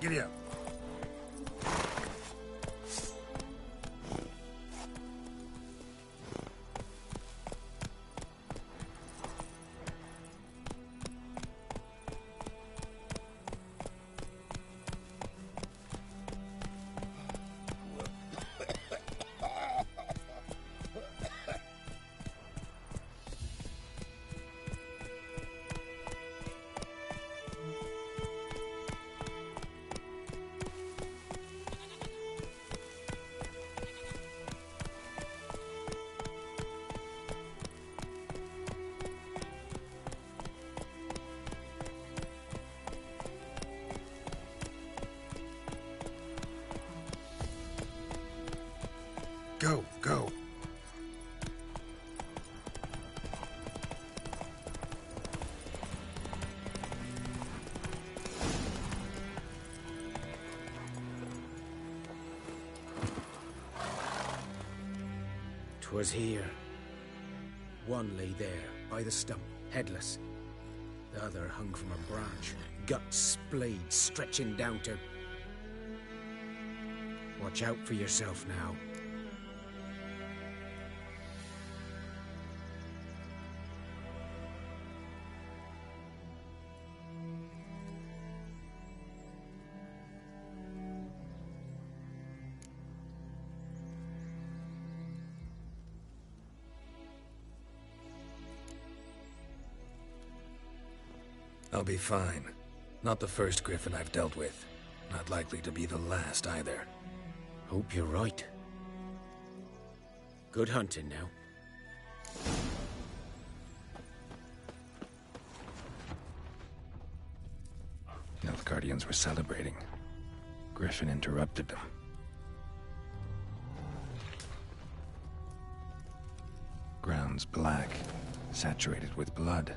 Giddy up. Go, go. 'Twas here. One lay there, by the stump, headless. The other hung from a branch, guts splayed, stretching down to... Watch out for yourself now. I'll be fine. Not the first griffin I've dealt with. Not likely to be the last either. Hope you're right. Good hunting now. Nilfgaardians were celebrating. Griffin interrupted them. Ground's black, saturated with blood.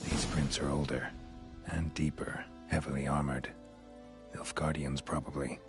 These prints are older, and deeper, heavily armored. Nilfgaardians, probably.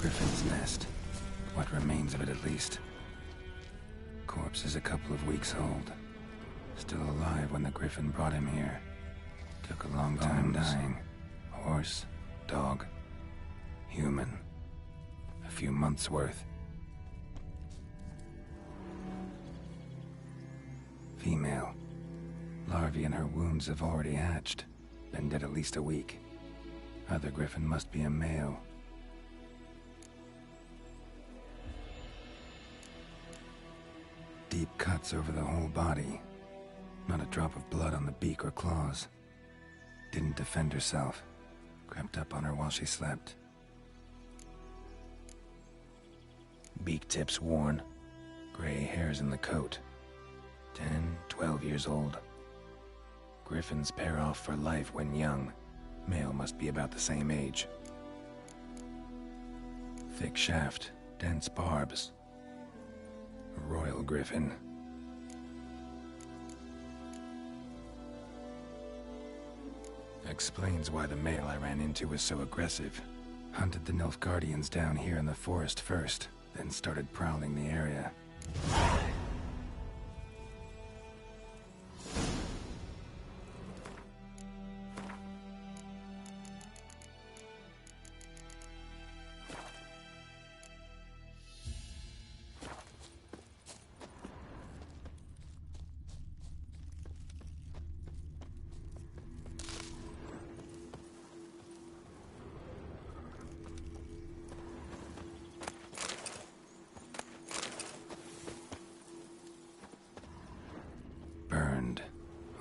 Griffin's nest. What remains of it, at least. Corpse is a couple of weeks old. Still alive when the Griffin brought him here. Took a long time dying. Horse, dog, human. A few months' worth. Female. Larvae in her wounds have already hatched. Been dead at least a week. Other Griffin must be a male. Deep cuts over the whole body. Not a drop of blood on the beak or claws. Didn't defend herself. Crept up on her while she slept. Beak tips worn. Gray hairs in the coat. 10, 12 years old. Griffins pair off for life when young. Male must be about the same age. Thick shaft, dense barbs. A royal griffin. Explains why the male I ran into was so aggressive. Hunted the Nilfgaardians down here in the forest first, then started prowling the area.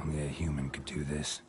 Only a human could do this.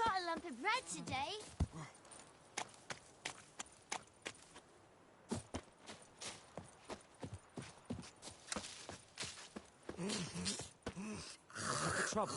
Got a lump of bread today. What's the trouble?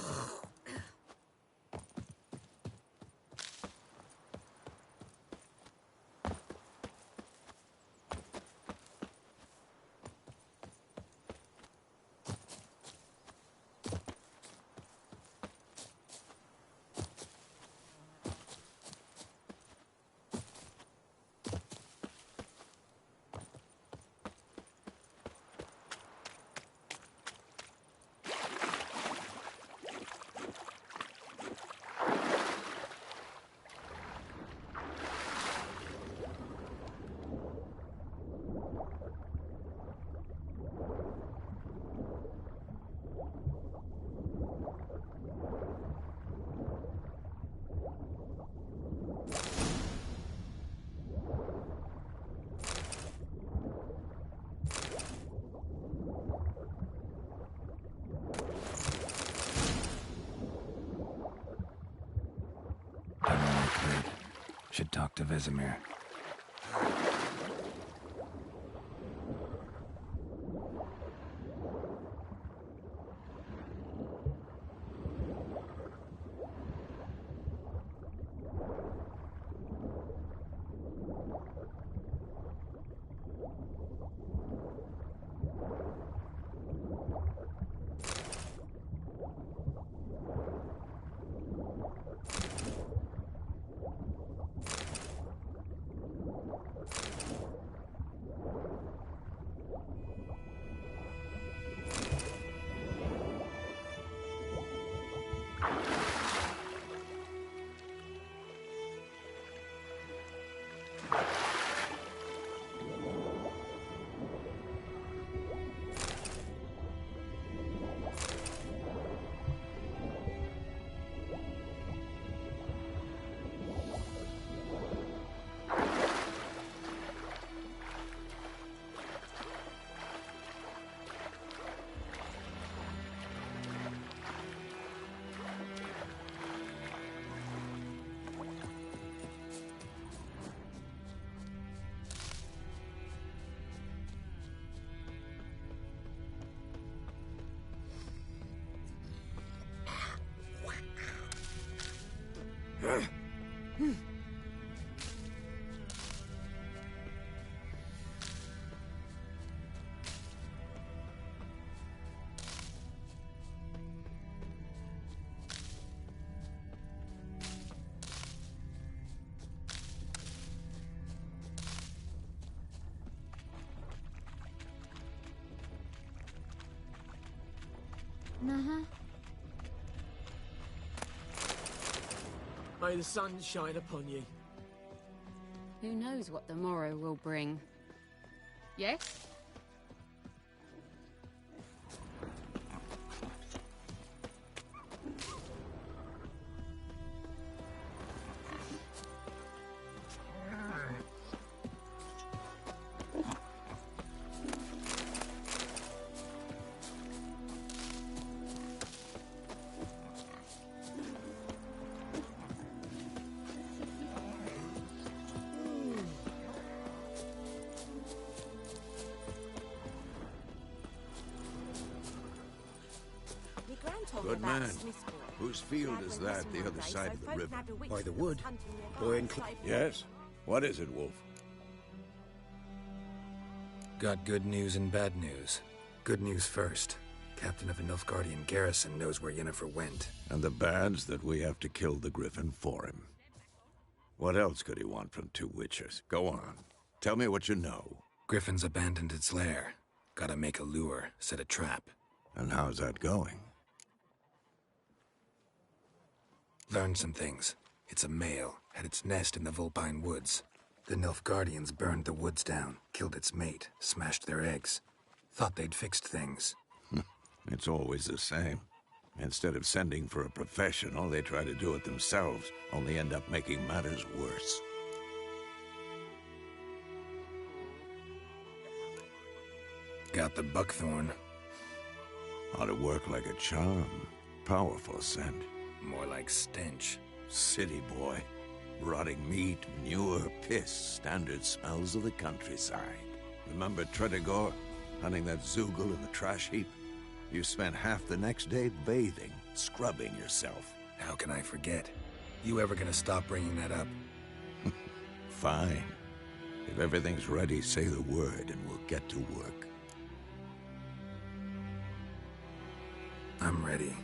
Should talk to Vesemir. Uh-huh. May the sun shine upon you. Who knows what the morrow will bring? Yes? Good man. Whose field is that, the other side of the river? By the wood. Boy and Yes? What is it, Wolf? Got good news and bad news. Good news first. Captain of a Nilfgaardian garrison knows where Yennefer went. And the bad's that we have to kill the Griffin for him. What else could he want from two witchers? Go on. Tell me what you know. Griffin's abandoned its lair. Gotta make a lure, set a trap. And how's that going? Learned some things. It's a male, had its nest in the Vulpine Woods. The Nilfgaardians burned the woods down, killed its mate, smashed their eggs. Thought they'd fixed things. It's always the same. Instead of sending for a professional, they try to do it themselves, only end up making matters worse. Got the buckthorn. Ought to work like a charm. Powerful scent. More like stench. City boy. Rotting meat, manure, piss. Standard smells of the countryside. Remember Tredegor? Hunting that Zoogle in the trash heap? You spent half the next day bathing, scrubbing yourself. How can I forget? You ever gonna stop bringing that up? Fine. If everything's ready, say the word and we'll get to work. I'm ready.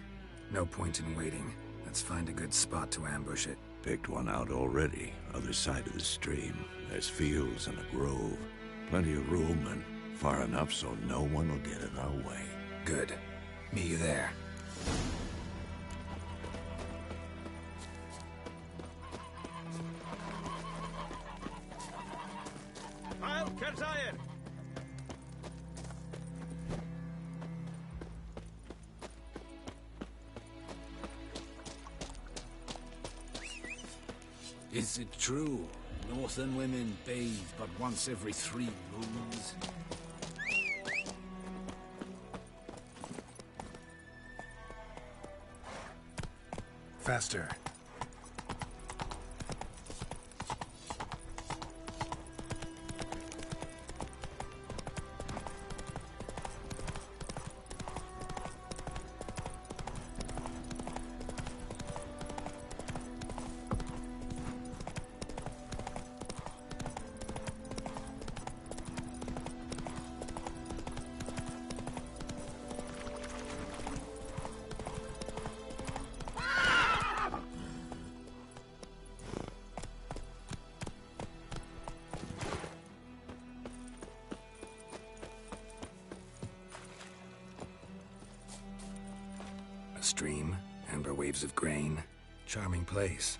No point in waiting. Let's find a good spot to ambush it. Picked one out already, other side of the stream. There's fields and a grove. Plenty of room and far enough so no one will get in our way. Good. Meet you there. I'll Kerzayer! Is it true? Northern women bathe but once every 3 moons? Faster. A stream, amber waves of grain. Charming place.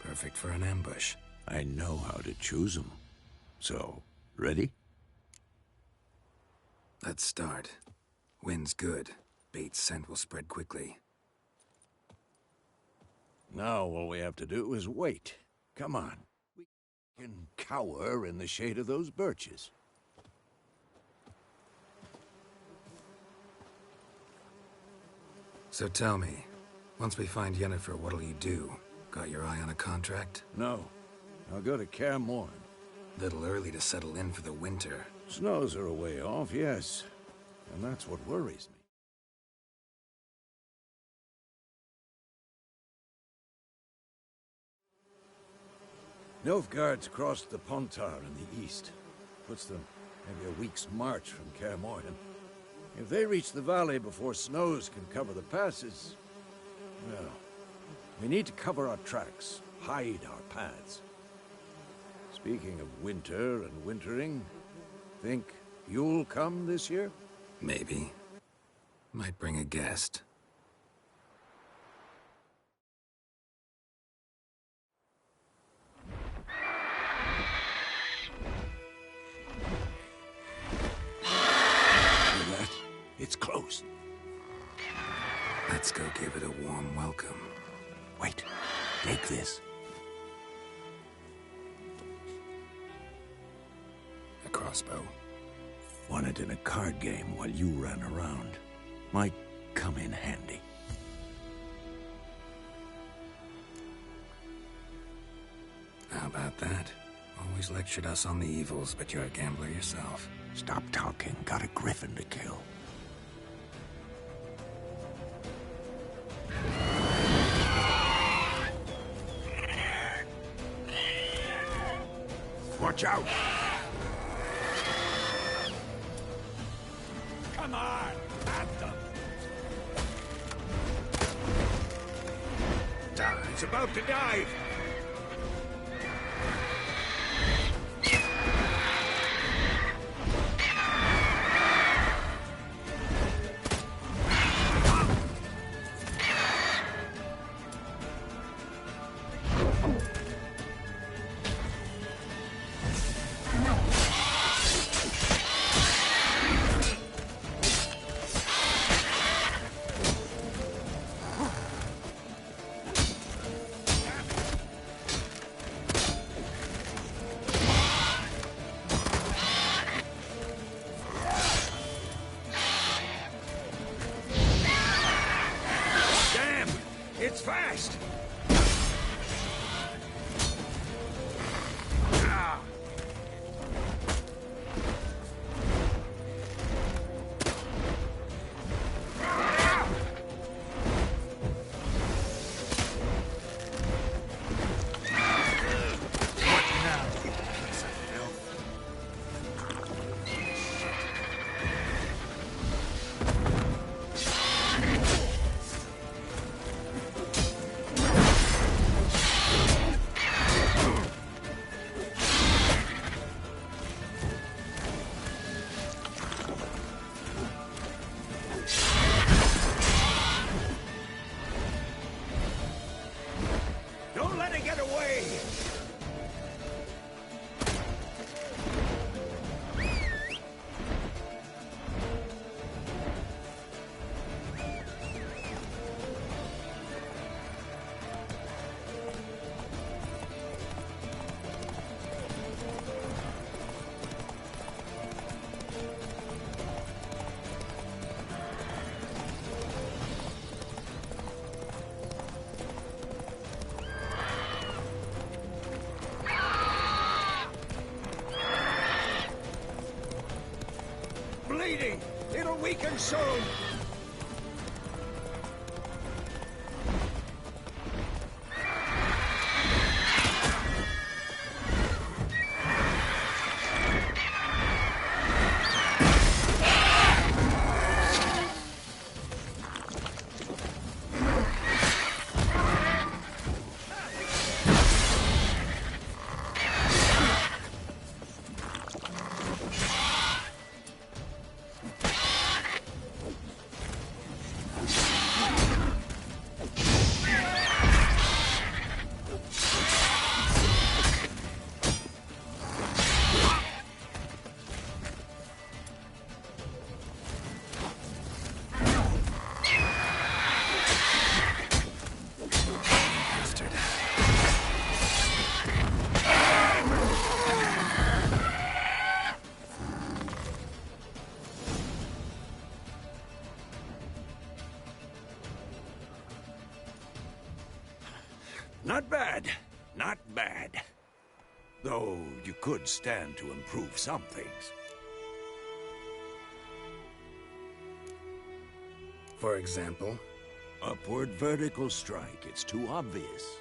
Perfect for an ambush. I know how to choose them. So, ready? Let's start. Wind's good. Bait's scent will spread quickly. Now all we have to do is wait. Come on. We can cower in the shade of those birches. So tell me, once we find Yennefer, what'll you do? Got your eye on a contract? No. I'll go to Kaer Morhen. Little early to settle in for the winter. Snows are a way off, yes. And that's what worries me. Nilfgaard's crossed the Pontar in the east. Puts them maybe a week's march from Kaer Morhen. If they reach the valley before snows can cover the passes, well, we need to cover our tracks, hide our paths. Speaking of winter and wintering, think you'll come this year? Maybe. Might bring a guest. It's close. Let's go give it a warm welcome. Wait, take this. A crossbow. Won it in a card game while you ran around. Might come in handy. How about that? Always lectured us on the evils, but you're a gambler yourself. Stop talking. Got a griffin to kill. Watch out! Come on! At them! It's about to dive! It's fast! Don't let it get away! Bleeding! It'll weaken soon! Not bad. Not bad. Though you could stand to improve some things. For example? Upward vertical strike. It's too obvious.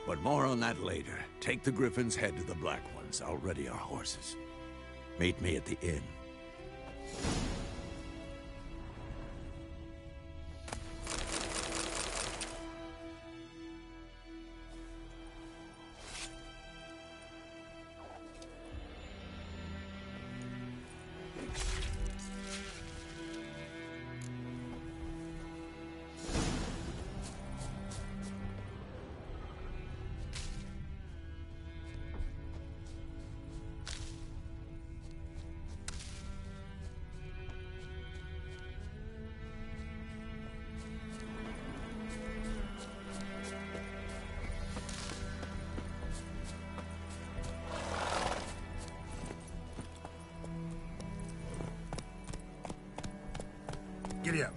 But more on that later. Take the Griffin's head to the Black Ones. I'll ready our horses. Meet me at the inn. Giddy up.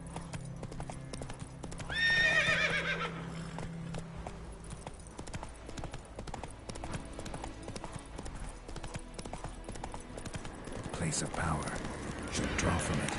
Place of power. Should draw from it.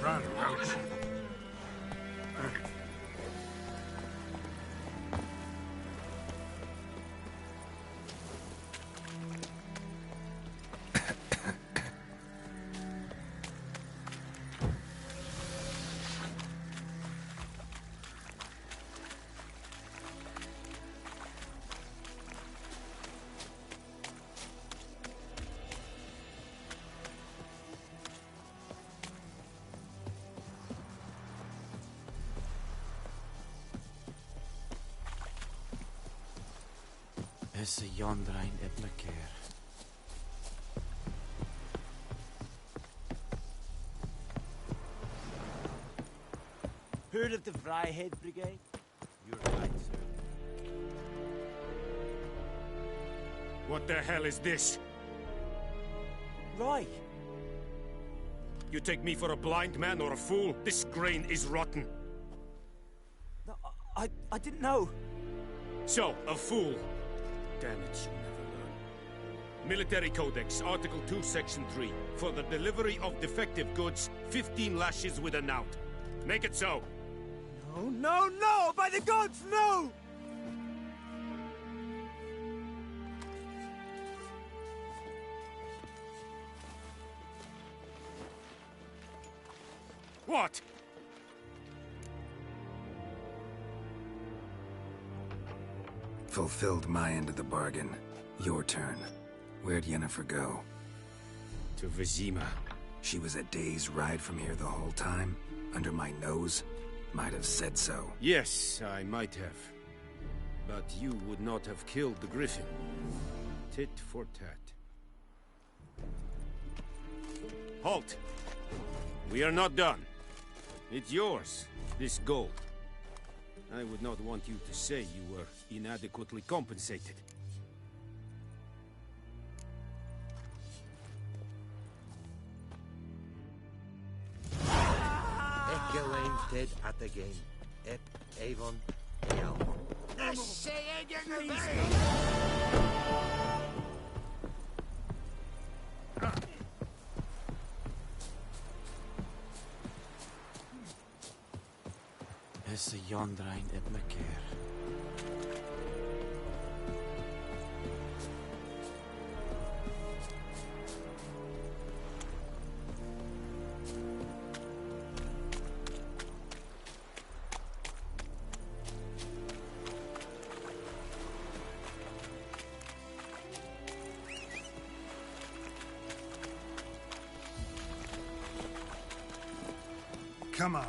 Run, Roach. Is a Jondrain at McCare. Heard of the Fryhead Brigade? You're right, sir. What the hell is this? Rye! You take me for a blind man or a fool? This grain is rotten. No, I didn't know. So, a fool. Damn it, you never learn. Military Codex, Article 2, Section 3. For the delivery of defective goods, 15 lashes with a knout. Make it so. No, no, no! By the gods, no! What? Fulfilled my end of the bargain. Your turn. Where'd Yennefer go? To Vizima. She was a day's ride from here the whole time? Under my nose? Might have said so. Yes, I might have. But you would not have killed the Griffin. Tit for tat. Halt! We are not done. It's yours, this gold. I would not want you to say you were inadequately compensated. Echoing dead at the game. Avon, Eal. Is a Jondrain at McCare. Come on.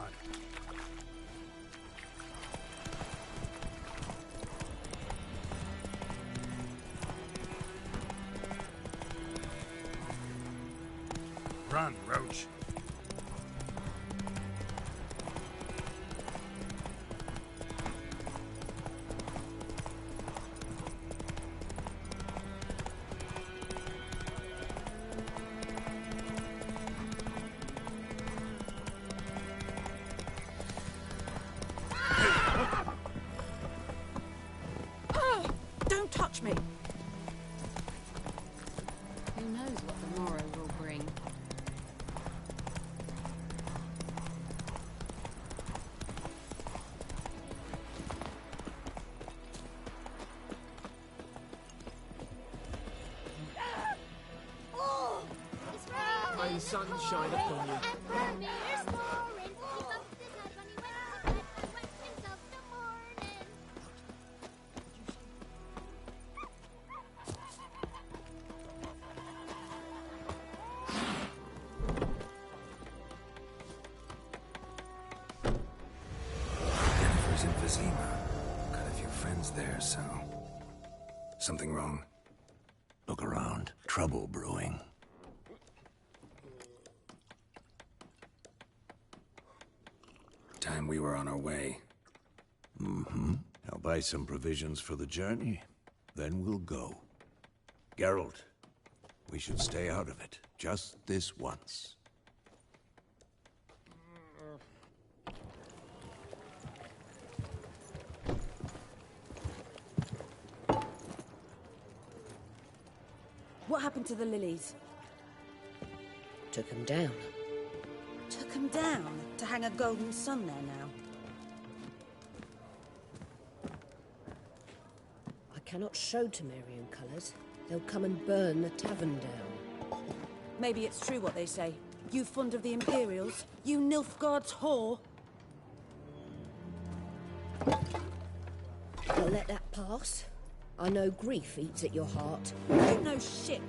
Run, Roach. Don't touch me! Who knows what the morrow will bring? Oh! It's raining! May the sun shine upon you. And Premier's roaring. He bumped his head when he went to bed and went himself the morning. Yennefer's in Vizima. Got a few friends there, so... Something wrong? Look around. Trouble brewing. Time we were on our way. Mm-hmm. I'll buy some provisions for the journey. Then we'll go. Geralt, we should stay out of it. Just this once. What happened to the lilies? Took him down. Took them down to hang a golden sun there now. I cannot show Temerian colours. They'll come and burn the tavern down. Maybe it's true what they say. You fond of the Imperials? You Nilfgaard's whore? I'll let that pass. I know grief eats at your heart. You know shit.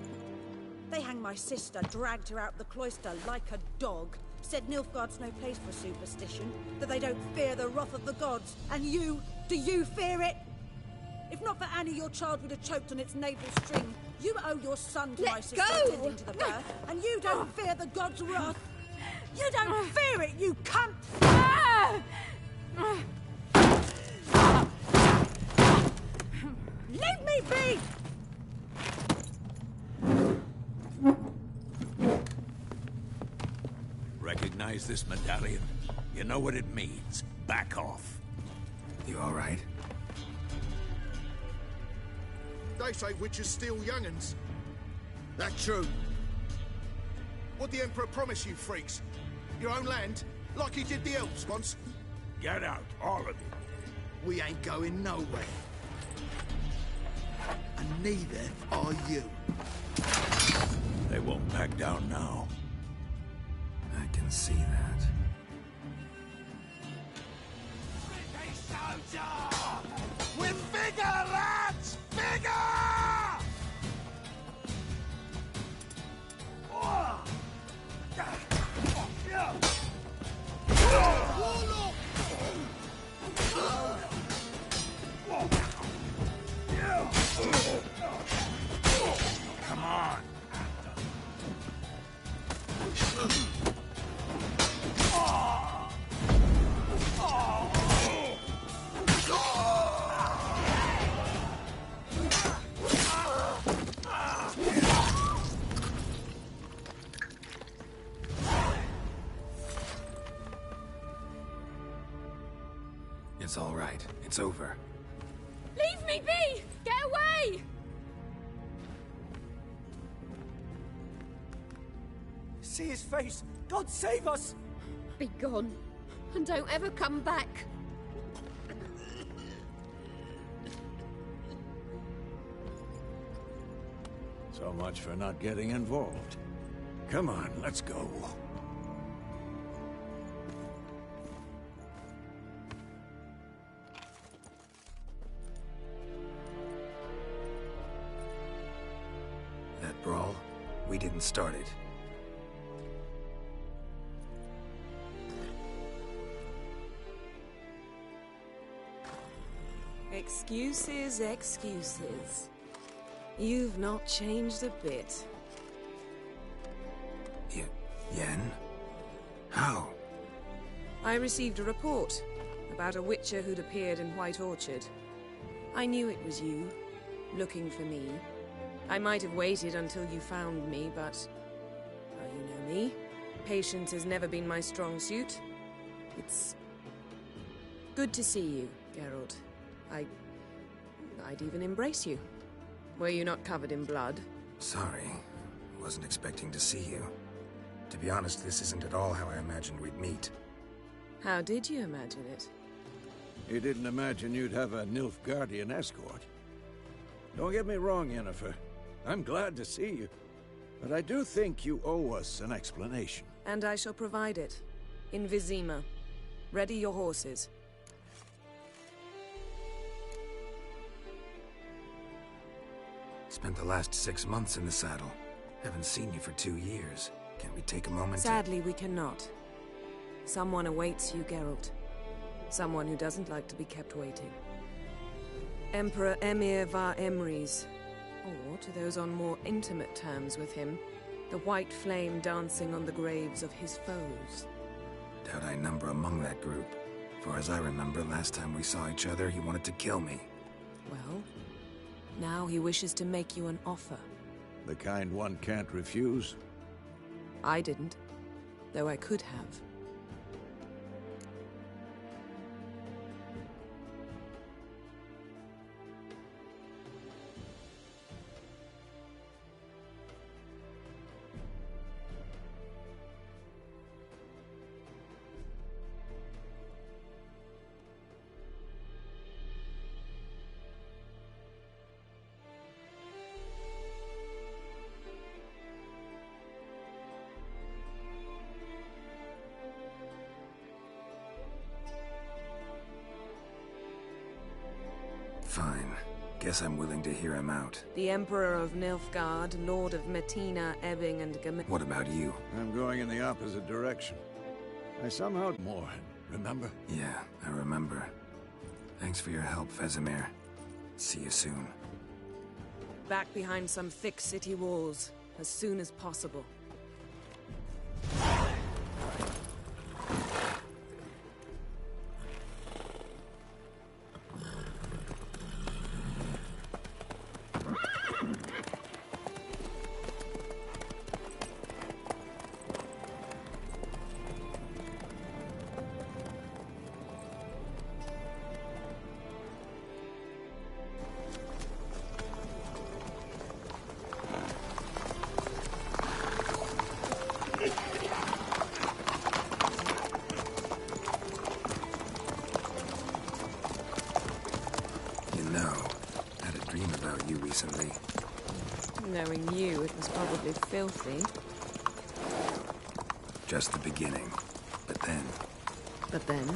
They hanged my sister, dragged her out the cloister like a dog. Said Nilfgaard's no place for superstition, that they don't fear the wrath of the gods. And you, do you fear it? If not for Annie, your child would have choked on its navel string. You owe your son to my sister attending to the birth, and you don't fear the gods' wrath. You don't fear it, you cunt! Leave me be! Recognize this medallion? You know what it means. Back off. You all right? They say witches steal young'uns. That's true. What'd the Emperor promise you freaks? Your own land? Like he did the elves once? Get out, all of you. We ain't going nowhere. And neither are you. They won't back down now. I can see that. With vigor, lads! Vigor! Come on. It's all right. It's over. Leave me be! Get away! See his face! God save us! Be gone, and don't ever come back. So much for not getting involved. Come on, let's go. That brawl, we didn't start it. Excuses, excuses. You've not changed a bit. Yen? How? I received a report about a witcher who'd appeared in White Orchard. I knew it was you, looking for me. I might have waited until you found me, but... well, you know me. Patience has never been my strong suit. It's... good to see you, Geralt. I'd even embrace you. Were you not covered in blood? Sorry. Wasn't expecting to see you. To be honest, this isn't at all how I imagined we'd meet. How did you imagine it? You didn't imagine you'd have a Nilfgaardian escort. Don't get me wrong, Yennefer. I'm glad to see you. But I do think you owe us an explanation. And I shall provide it. In Vizima. Ready your horses. Spent the last 6 months in the saddle. Haven't seen you for 2 years. Can't we take a moment Sadly, we cannot. Someone awaits you, Geralt. Someone who doesn't like to be kept waiting. Emperor Emir var Emrys. Or, to those on more intimate terms with him, the white flame dancing on the graves of his foes. Doubt I number among that group. For as I remember, last time we saw each other, he wanted to kill me. Well, now he wishes to make you an offer. The kind one can't refuse? I didn't, though I could have. Guess I'm willing to hear him out. The Emperor of Nilfgaard, Lord of Metina, Ebbing, and Gam... What about you? I'm going in the opposite direction. I somehow... More, remember? Yeah, I remember. Thanks for your help, Vesemir. See you soon. Back behind some thick city walls, as soon as possible. Recently. Knowing you, it was probably filthy. Just the beginning. But then... But then?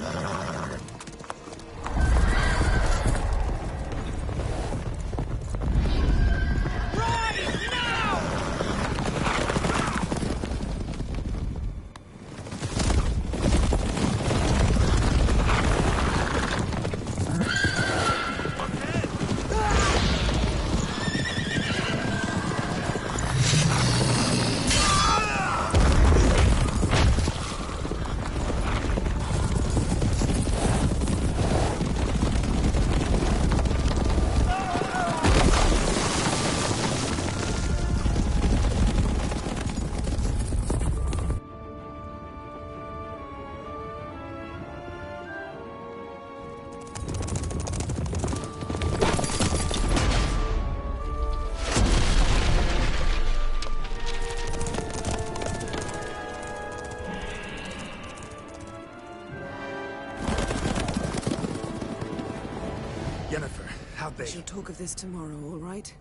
How'd they... We shall talk of this tomorrow, all right?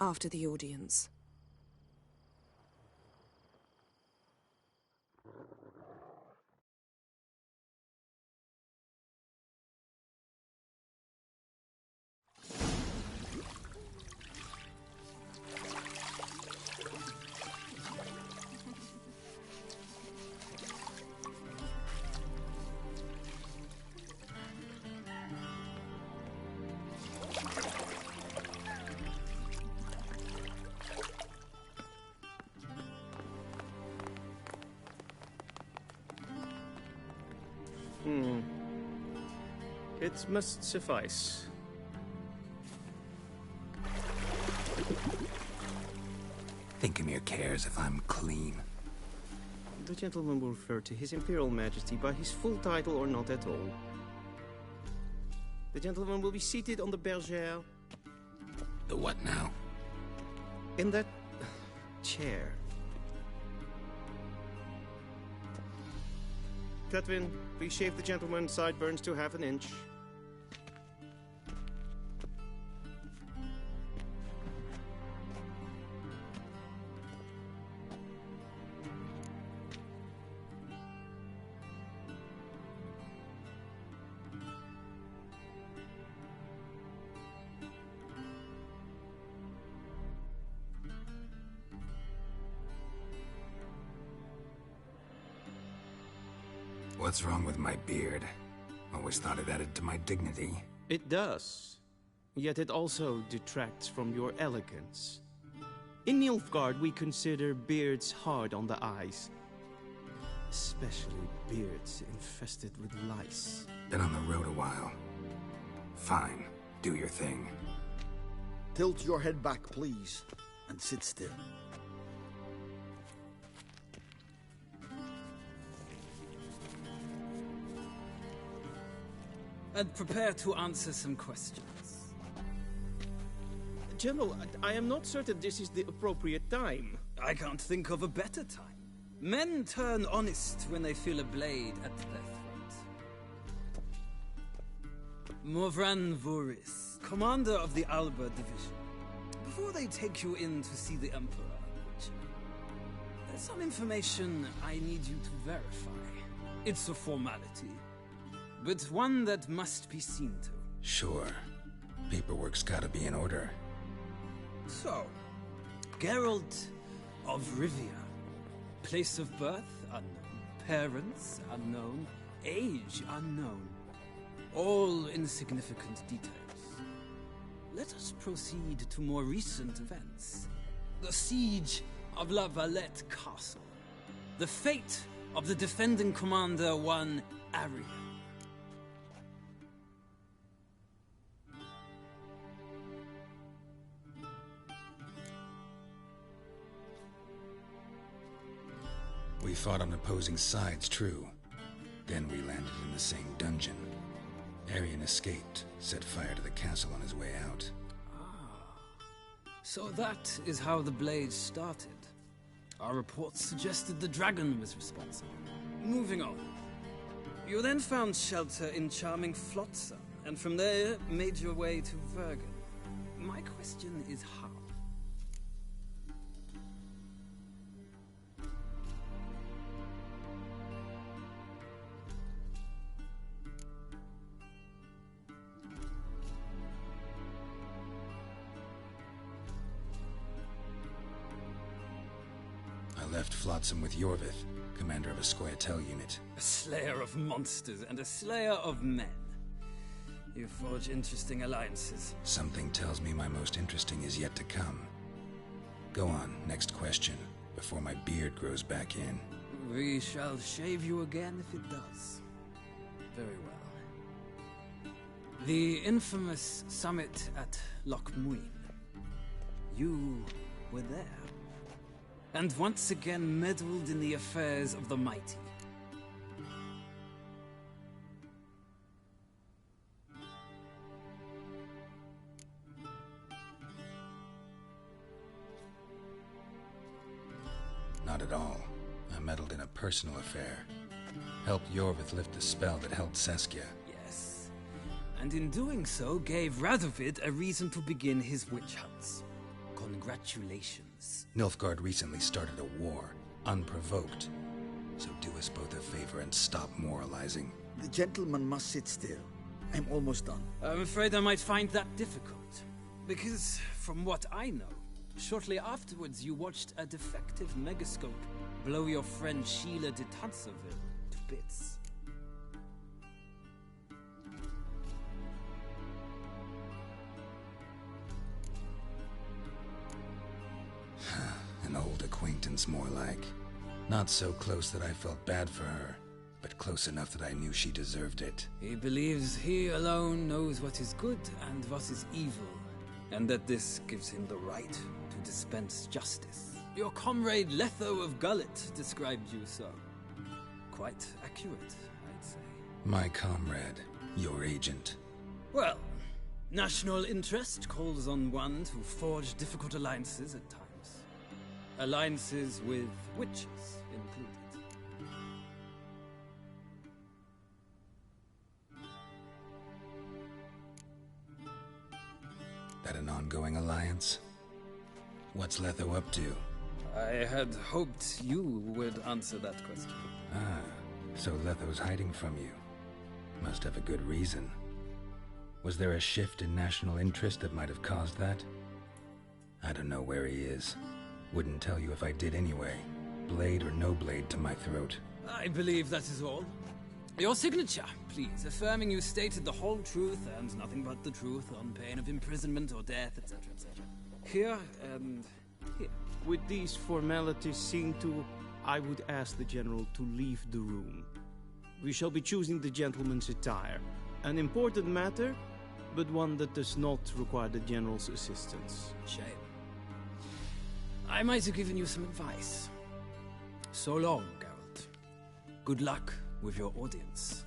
After the audience. It must suffice. Thinkamir cares if I'm clean. The gentleman will refer to His Imperial Majesty by his full title or not at all. The gentleman will be seated on the bergère. The what now? In that... chair. Cletwin, please shave the gentleman's sideburns to half an inch. What's wrong with my beard? Always thought it added to my dignity. It does. Yet it also detracts from your elegance. In Nilfgaard, we consider beards hard on the eyes. Especially beards infested with lice. Been on the road a while. Fine. Do your thing. Tilt your head back, please, and sit still. And prepare to answer some questions. General, I am not certain this is the appropriate time. I can't think of a better time. Men turn honest when they feel a blade at their throat. Morvran Voris, commander of the Alba Division. Before they take you in to see the Emperor, there's some information I need you to verify. It's a formality, but one that must be seen to. Sure. Paperwork's gotta be in order. So, Geralt of Rivia. Place of birth unknown. Parents unknown. Age unknown. All insignificant details. Let us proceed to more recent events. The siege of La Valette Castle. The fate of the defending commander, one Arya. We fought on opposing sides, true. Then we landed in the same dungeon. Aryan escaped, set fire to the castle on his way out. So that is how the Blade started. Our reports suggested the dragon was responsible. Moving on. You then found shelter in charming Flotsam, and from there made your way to Vergen. My question is how? I left Flotsam with Yorvith, commander of a Scoia'tael unit. A slayer of monsters and a slayer of men. You forge interesting alliances. Something tells me my most interesting is yet to come. Go on, next question, before my beard grows back in. We shall shave you again if it does. Very well. The infamous summit at Loch Muin. You were there. And once again meddled in the affairs of the mighty. Not at all. I meddled in a personal affair. Helped Yorvith lift the spell that held Saskia. Yes. And in doing so, gave Radovid a reason to begin his witch hunts. Congratulations. Nilfgaard recently started a war, unprovoked. So do us both a favor and stop moralizing. The gentleman must sit still. I'm almost done. I'm afraid I might find that difficult. Because, from what I know, shortly afterwards you watched a defective megascope blow your friend Sheila de Tanserville to bits. An old acquaintance, more like. Not so close that I felt bad for her, but close enough that I knew she deserved it. He believes he alone knows what is good and what is evil, and that this gives him the right to dispense justice. Your comrade Letho of Gullet described you so. Quite accurate, I'd say. My comrade, your agent. Well, national interest calls on one to forge difficult alliances at times. Alliances with witches included. That an ongoing alliance? What's Letho up to? I had hoped you would answer that question. Ah, so Letho's hiding from you. Must have a good reason. Was there a shift in national interest that might have caused that? I don't know where he is. Wouldn't tell you if I did anyway. Blade or no blade to my throat. I believe that is all. Your signature, please, affirming you stated the whole truth and nothing but the truth on pain of imprisonment or death, etc., etc. Here and here. With these formalities seen to, I would ask the General to leave the room. We shall be choosing the gentleman's attire. An important matter, but one that does not require the General's assistance. Shame. I might have given you some advice. So long, Geralt. Good luck with your audience.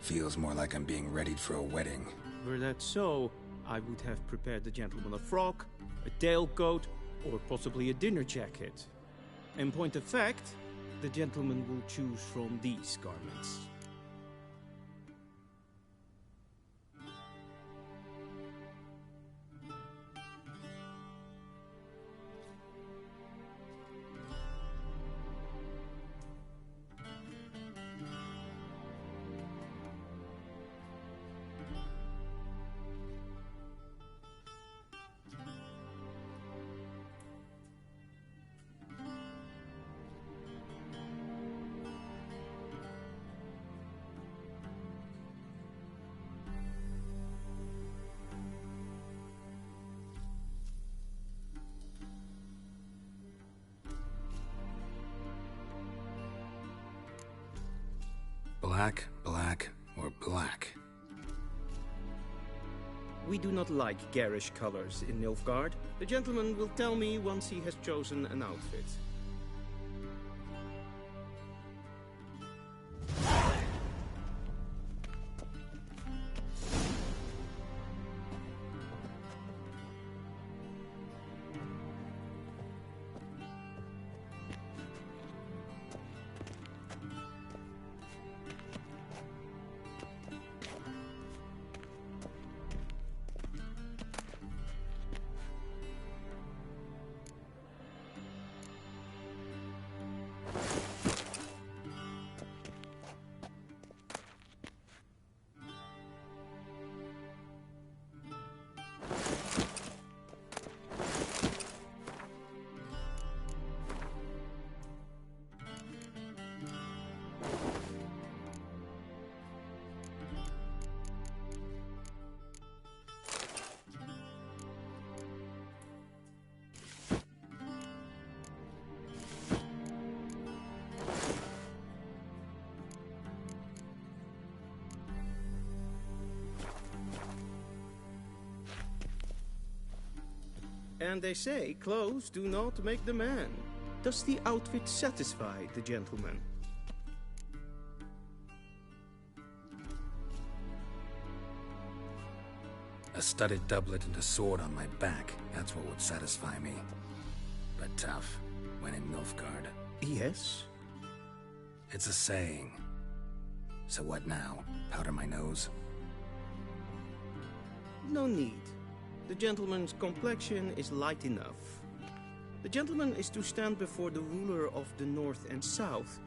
Feels more like I'm being readied for a wedding. Were that so, I would have prepared the gentleman a frock, a tailcoat, or possibly a dinner jacket. In point of fact, the gentleman will choose from these garments. Black, black, or black? We do not like garish colors in Nilfgaard. The gentleman will tell me once he has chosen an outfit. And they say clothes do not make the man. Does the outfit satisfy the gentleman? A studded doublet and a sword on my back, that's what would satisfy me. But tough, when in Nilfgaard. Yes? It's a saying. So what now? Powder my nose? No need. The gentleman's complexion is light enough. The gentleman is to stand before the ruler of the North and South.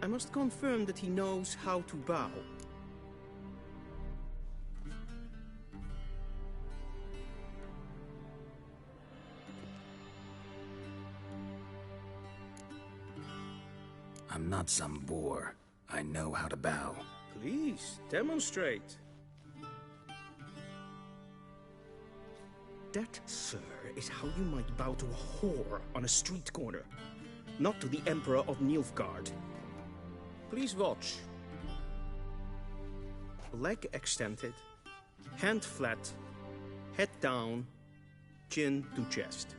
I must confirm that he knows how to bow. I'm not some boor. I know how to bow. Please, demonstrate. That, sir, is how you might bow to a whore on a street corner, not to the Emperor of Nilfgaard. Please watch. Leg extended, hand flat, head down, chin to chest.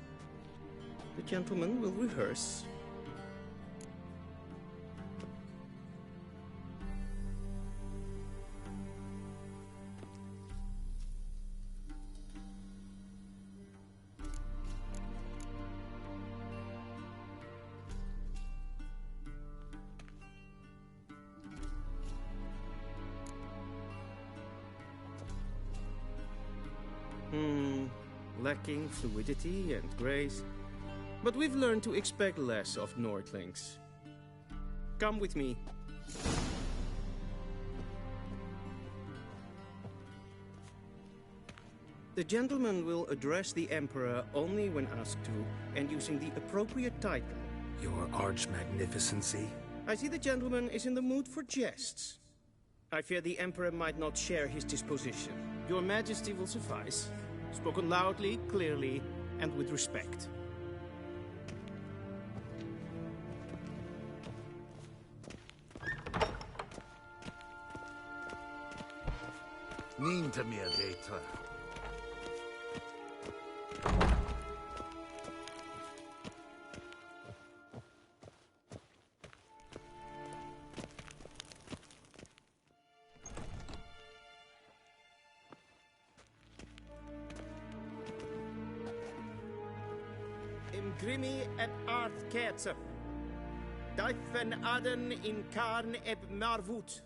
The gentleman will rehearse. Lacking fluidity and grace. But we've learned to expect less of Nordlings. Come with me. The gentleman will address the Emperor only when asked to, and using the appropriate title. Your Arch-Magnificency? I see the gentleman is in the mood for jests. I fear the Emperor might not share his disposition. Your Majesty will suffice. Spoken loudly, clearly, and with respect. Nín to me a data. Grimi et art ketzer. Daifen aden in karn eb marvut.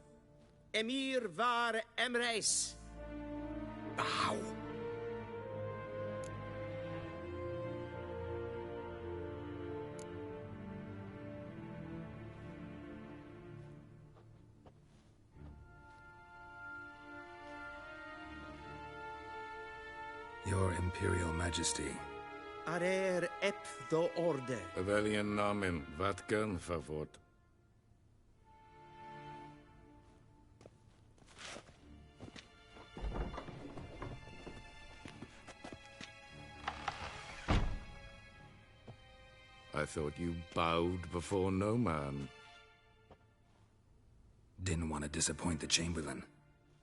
Emir var emreis. Bow. Your Imperial Majesty. Arer ep do orde. Veljen namen, vatkan favot. I thought you bowed before no man. Didn't want to disappoint the Chamberlain.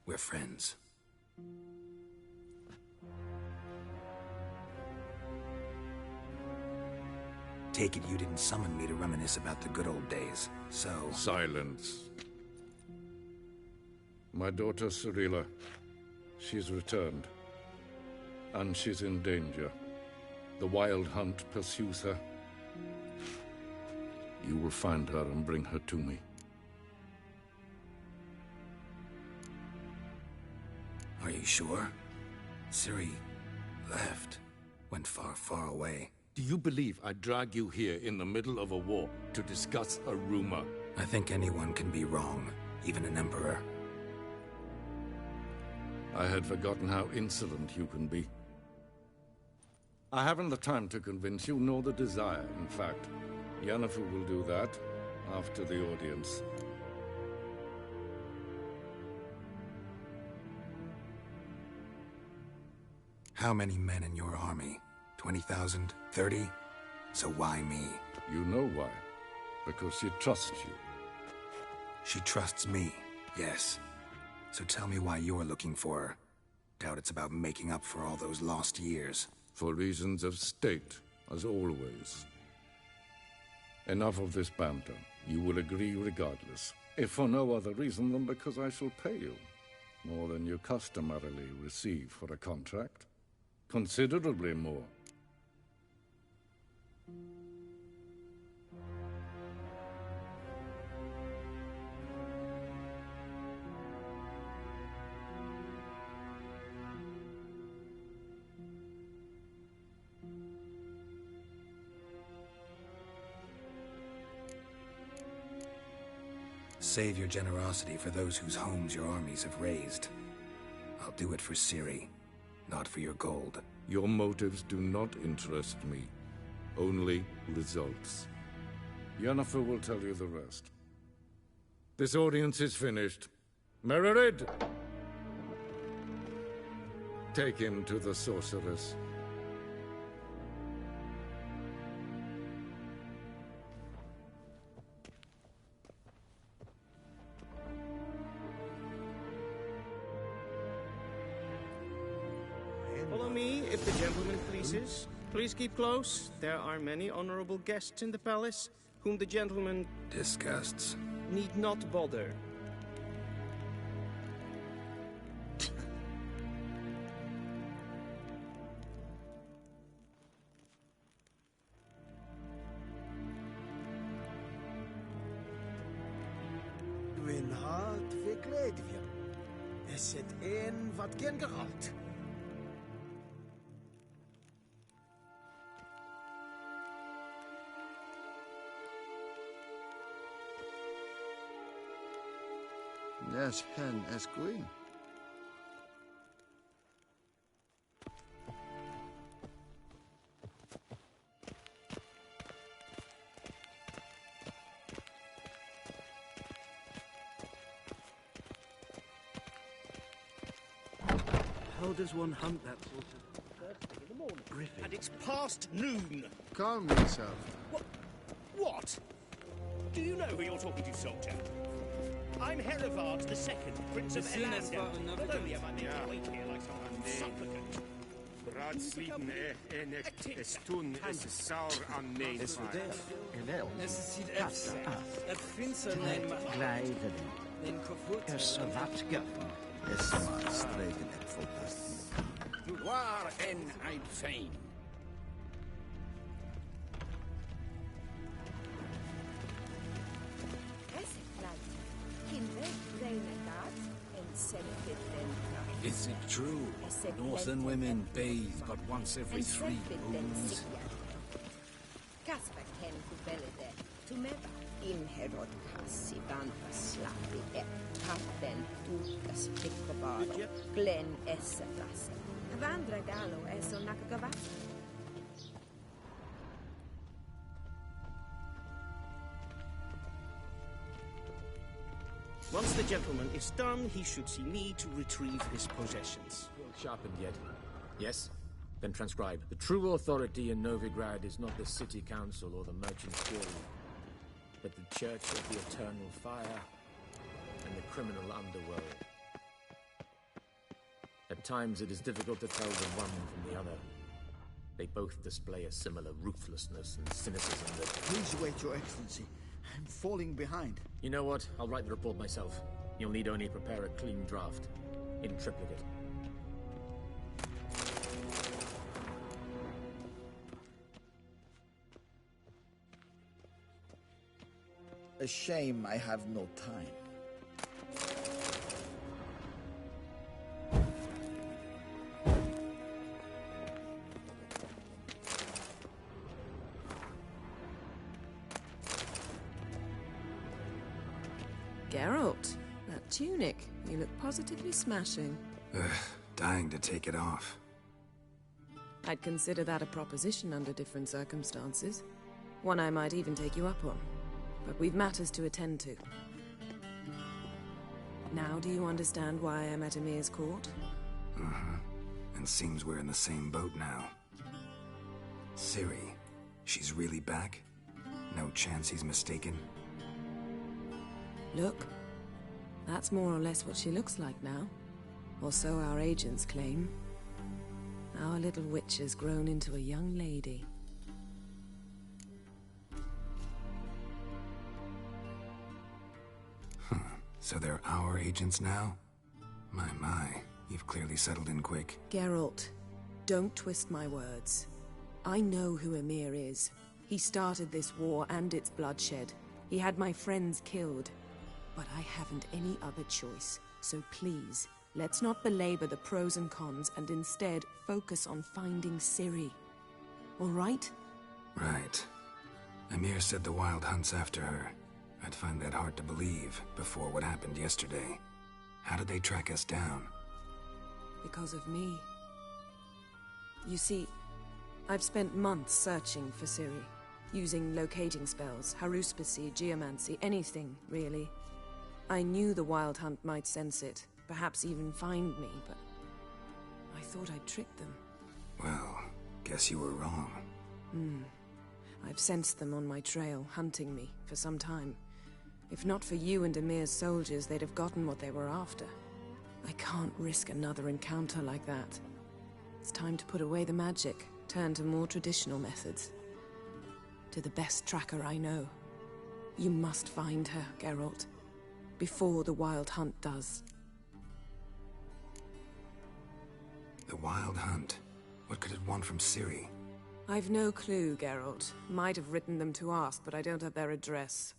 We're friends. Take it you didn't summon me to reminisce about the good old days, so... Silence. My daughter Cirilla, she's returned. And she's in danger. The Wild Hunt pursues her. You will find her and bring her to me. Are you sure? Ciri left. Went far, far away. Do you believe I drag you here in the middle of a war to discuss a rumor? I think anyone can be wrong, even an emperor. I had forgotten how insolent you can be. I haven't the time to convince you, nor the desire, in fact. Yennefer will do that after the audience. How many men in your army? 20,000? 30? So why me? You know why. Because she trusts you. She trusts me, yes. So tell me why you're looking for her. Doubt it's about making up for all those lost years. For reasons of state, as always. Enough of this banter. You will agree regardless. If for no other reason than because I shall pay you. More than you customarily receive for a contract. Considerably more. Save your generosity for those whose homes your armies have razed. I'll do it for Ciri, not for your gold. Your motives do not interest me. Only results. Yennefer will tell you the rest. This audience is finished. Mererid! Take him to the sorceress. Follow me, if the gentleman pleases. Please keep close. There are many honorable guests in the palace, whom the gentleman... disgusts. ...need not bother. Gwyn hart fe gledfion. Eset een wat gen gehad. Yes, hen as Gwyn. How does one hunt that sort of first thing in the morning? Griffin. And it's past noon. Calm yourself. What? Do you know who you're talking to, soldier? I'm Herivard II, Prince of Elandel. Not only am I made to wait here like some supplicant. Raadsliden enek estun is sour on main fire. Necessite efter. Finser neem Glijden. Så vattgöffen. Det är som att strejken är fantastisk. Waar en ein fein. Is it true? Northern women bathe but once every 3 moons. Kasperken kubelede, tumeva inherod kassi vantas slapi tappen tukas pikkobaro, glen essetas. Vandra galo eso nakagavat. Once the gentleman is done, he should see me to retrieve his possessions. Sharpened yet? Yes? Then transcribe. The true authority in Novigrad is not the city council or the merchants' guild, but the Church of the Eternal Fire and in the criminal underworld. At times it is difficult to tell the one from the other. They both display a similar ruthlessness and cynicism that... Please wait, Your Excellency. I'm falling behind. You know what? I'll write the report myself. You'll need only prepare a clean draft. In triplicate. A shame I have no time. Geralt, that tunic. You look positively smashing. Dying to take it off. I'd consider that a proposition under different circumstances. One I might even take you up on. But we've matters to attend to. Now do you understand why I'm at Emir's court? Uh-huh. And seems we're in the same boat now. Ciri, she's really back? No chance he's mistaken? Look, that's more or less what she looks like now. Or so our agents claim. Our little witch has grown into a young lady. So they're our agents now? My, you've clearly settled in quick. Geralt, don't twist my words. I know who Emir is. He started this war and its bloodshed. He had my friends killed. But I haven't any other choice. So please, let's not belabor the pros and cons and instead focus on finding Ciri. All right? Right. Emir said the Wild Hunt's after her. I'd find that hard to believe before what happened yesterday. How did they track us down? Because of me. You see, I've spent months searching for Ciri, using locating spells, haruspicy, geomancy, anything, really. I knew the Wild Hunt might sense it, perhaps even find me, but I thought I'd tricked them. Well, guess you were wrong. I've sensed them on my trail, hunting me, for some time. If not for you and Emir's soldiers, they'd have gotten what they were after. I can't risk another encounter like that. It's time to put away the magic, turn to more traditional methods. To the best tracker I know. You must find her, Geralt. Before the Wild Hunt does. The Wild Hunt? What could it want from Ciri? I've no clue, Geralt. Might have written them to ask, but I don't have their address.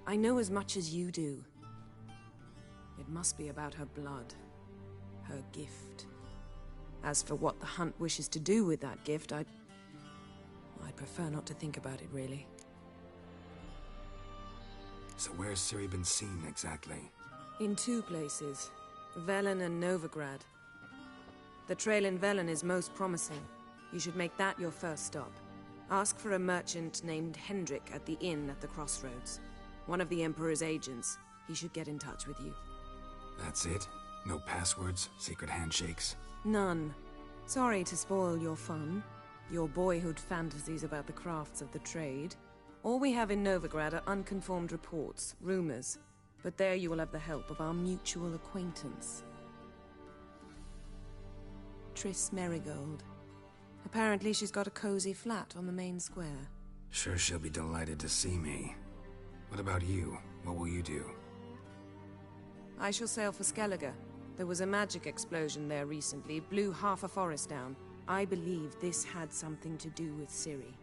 I know as much as you do. It must be about her blood. Her gift. As for what the Hunt wishes to do with that gift, I'd prefer not to think about it, really. So where's Ciri been seen, exactly? In two places. Velen and Novigrad. The trail in Velen is most promising. You should make that your first stop. Ask for a merchant named Hendrik at the inn at the crossroads. One of the Emperor's agents. He should get in touch with you. That's it? No passwords, secret handshakes? None. Sorry to spoil your fun. Your boyhood fantasies about the crafts of the trade. All we have in Novigrad are unconfirmed reports, rumors. But there you will have the help of our mutual acquaintance. Triss Merigold. Apparently she's got a cozy flat on the main square. Sure she'll be delighted to see me. What about you? What will you do? I shall sail for Skellige. There was a magic explosion there recently, blew half a forest down. I believe this had something to do with Ciri.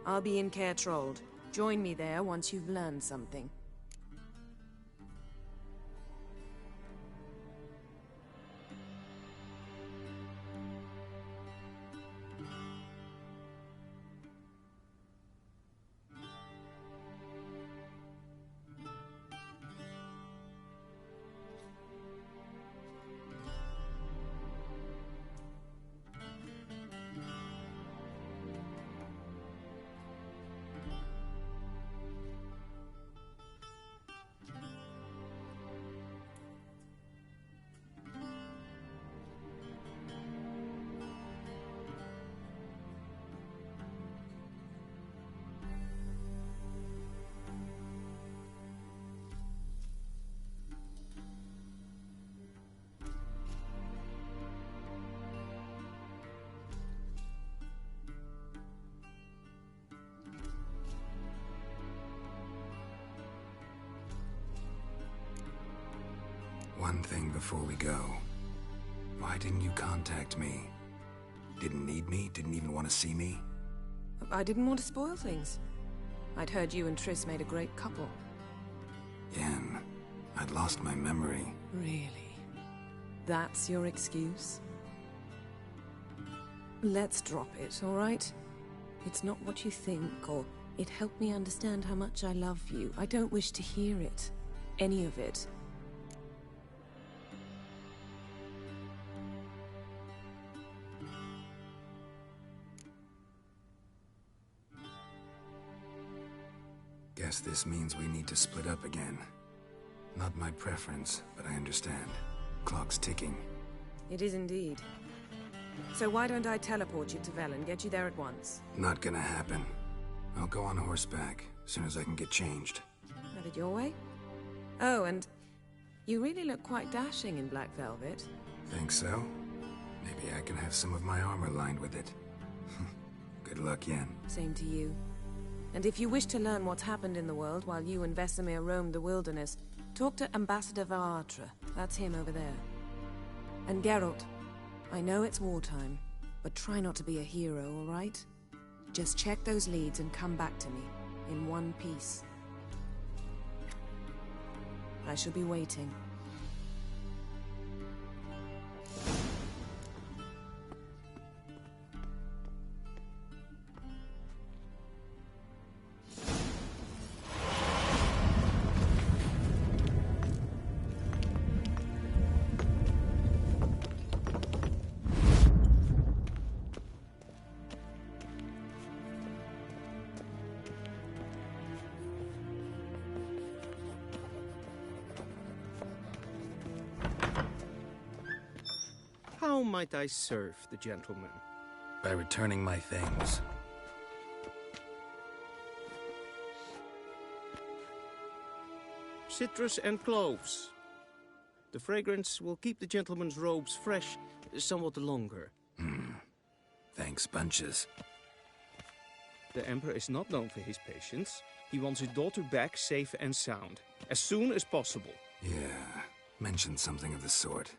I'll be in Caer Trolde. Join me there once you've learned something. One thing before we go. Why didn't you contact me? Didn't need me? Didn't even want to see me? I didn't want to spoil things. I'd heard you and Triss made a great couple. Yen, I'd lost my memory. Really? That's your excuse? Let's drop it, all right? It's not what you think, or it helped me understand how much I love you. I don't wish to hear it. Any of it. Guess this means we need to split up again. Not my preference, but I understand. Clock's ticking. It is indeed. So why don't I teleport you to Vel and get you there at once? Not gonna happen. I'll go on horseback, as soon as I can get changed. Have it your way? Oh, and you really look quite dashing in black velvet. Think so? Maybe I can have some of my armor lined with it. Good luck, Yen. Same to you. And if you wish to learn what's happened in the world while you and Vesemir roamed the wilderness, talk to Ambassador Varatra. That's him over there. And Geralt, I know it's wartime, but try not to be a hero, all right? Just check those leads and come back to me, in one piece. I shall be waiting. How might I serve the gentleman? By returning my things. Citrus and cloves. The fragrance will keep the gentleman's robes fresh somewhat longer. Thanks, bunches. The Emperor is not known for his patience. He wants his daughter back safe and sound, as soon as possible. Yeah, mentioned something of the sort.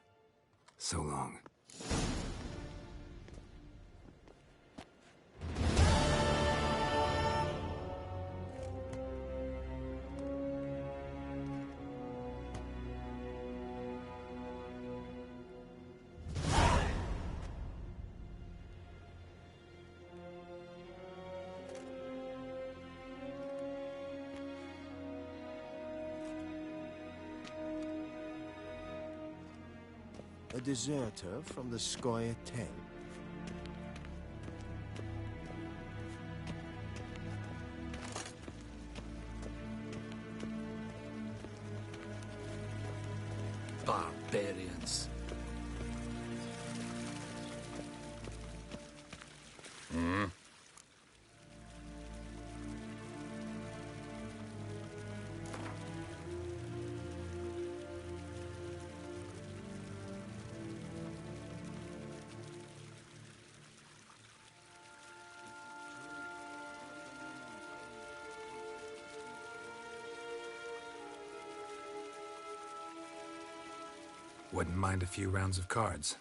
So long. A deserter from the Skoye Ten. Barbarians. Wouldn't mind a few rounds of cards.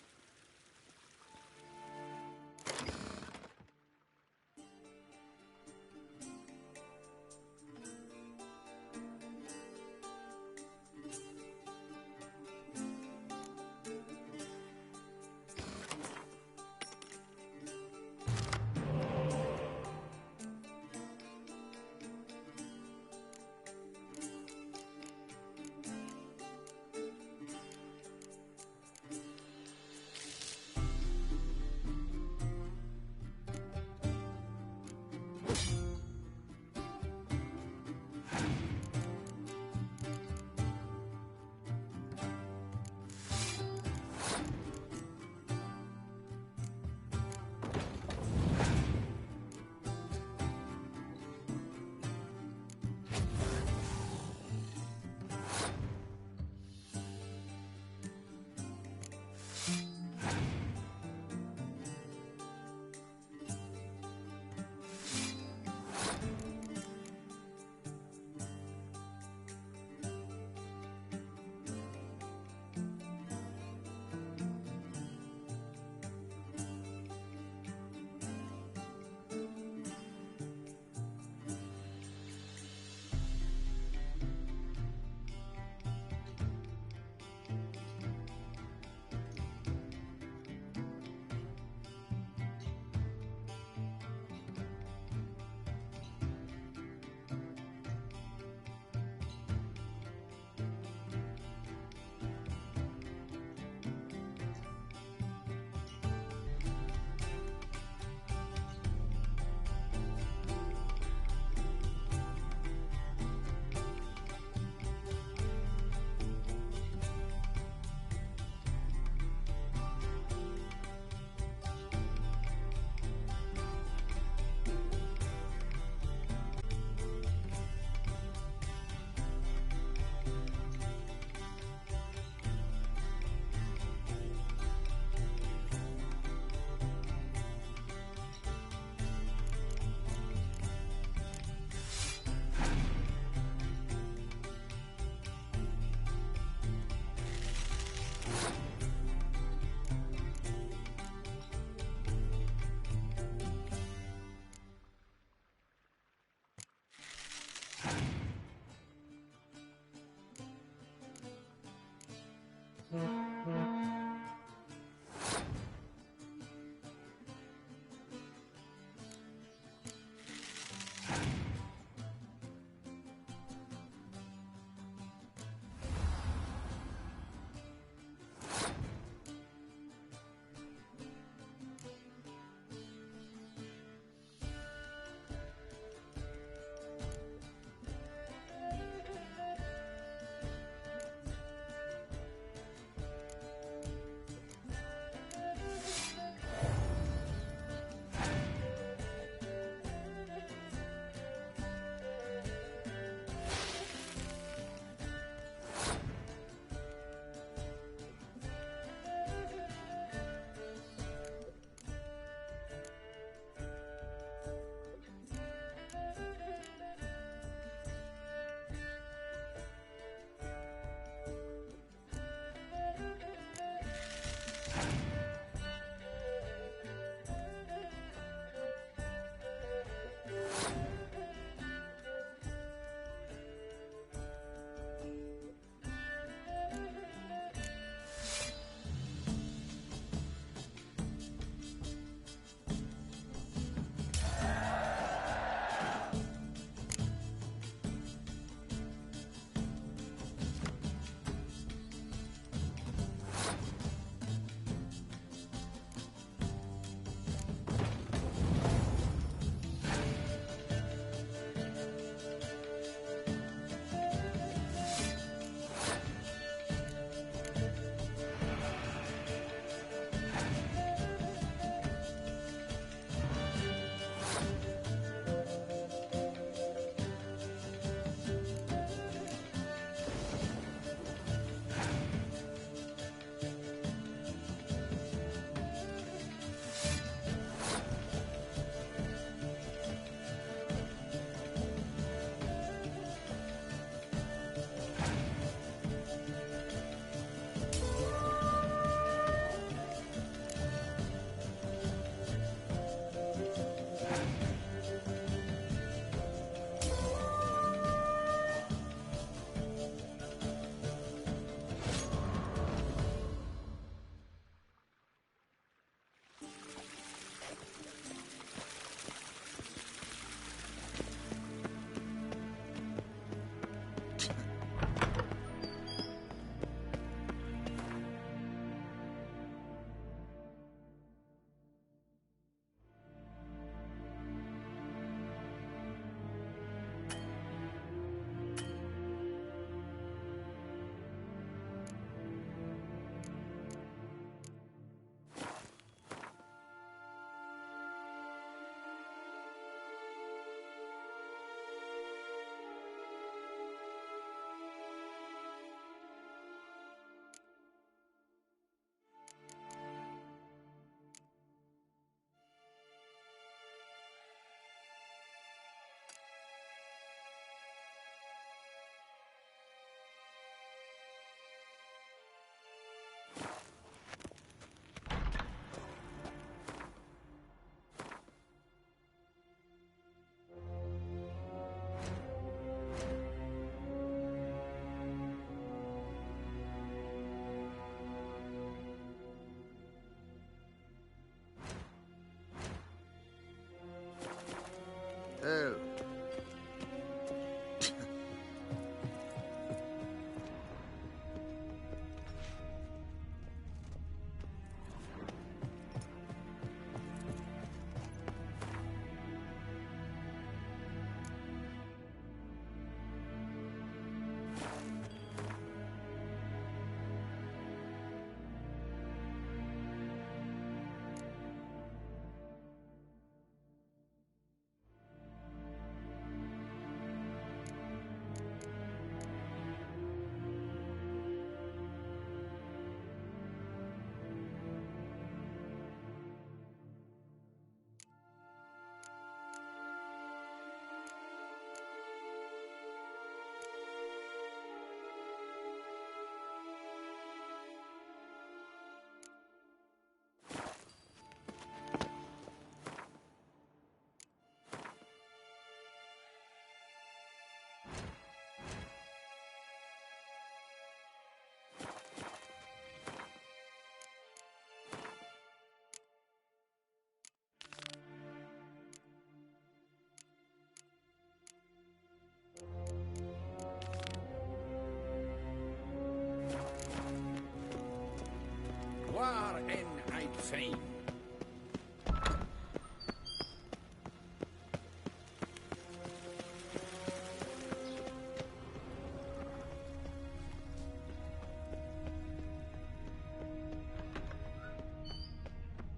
fame.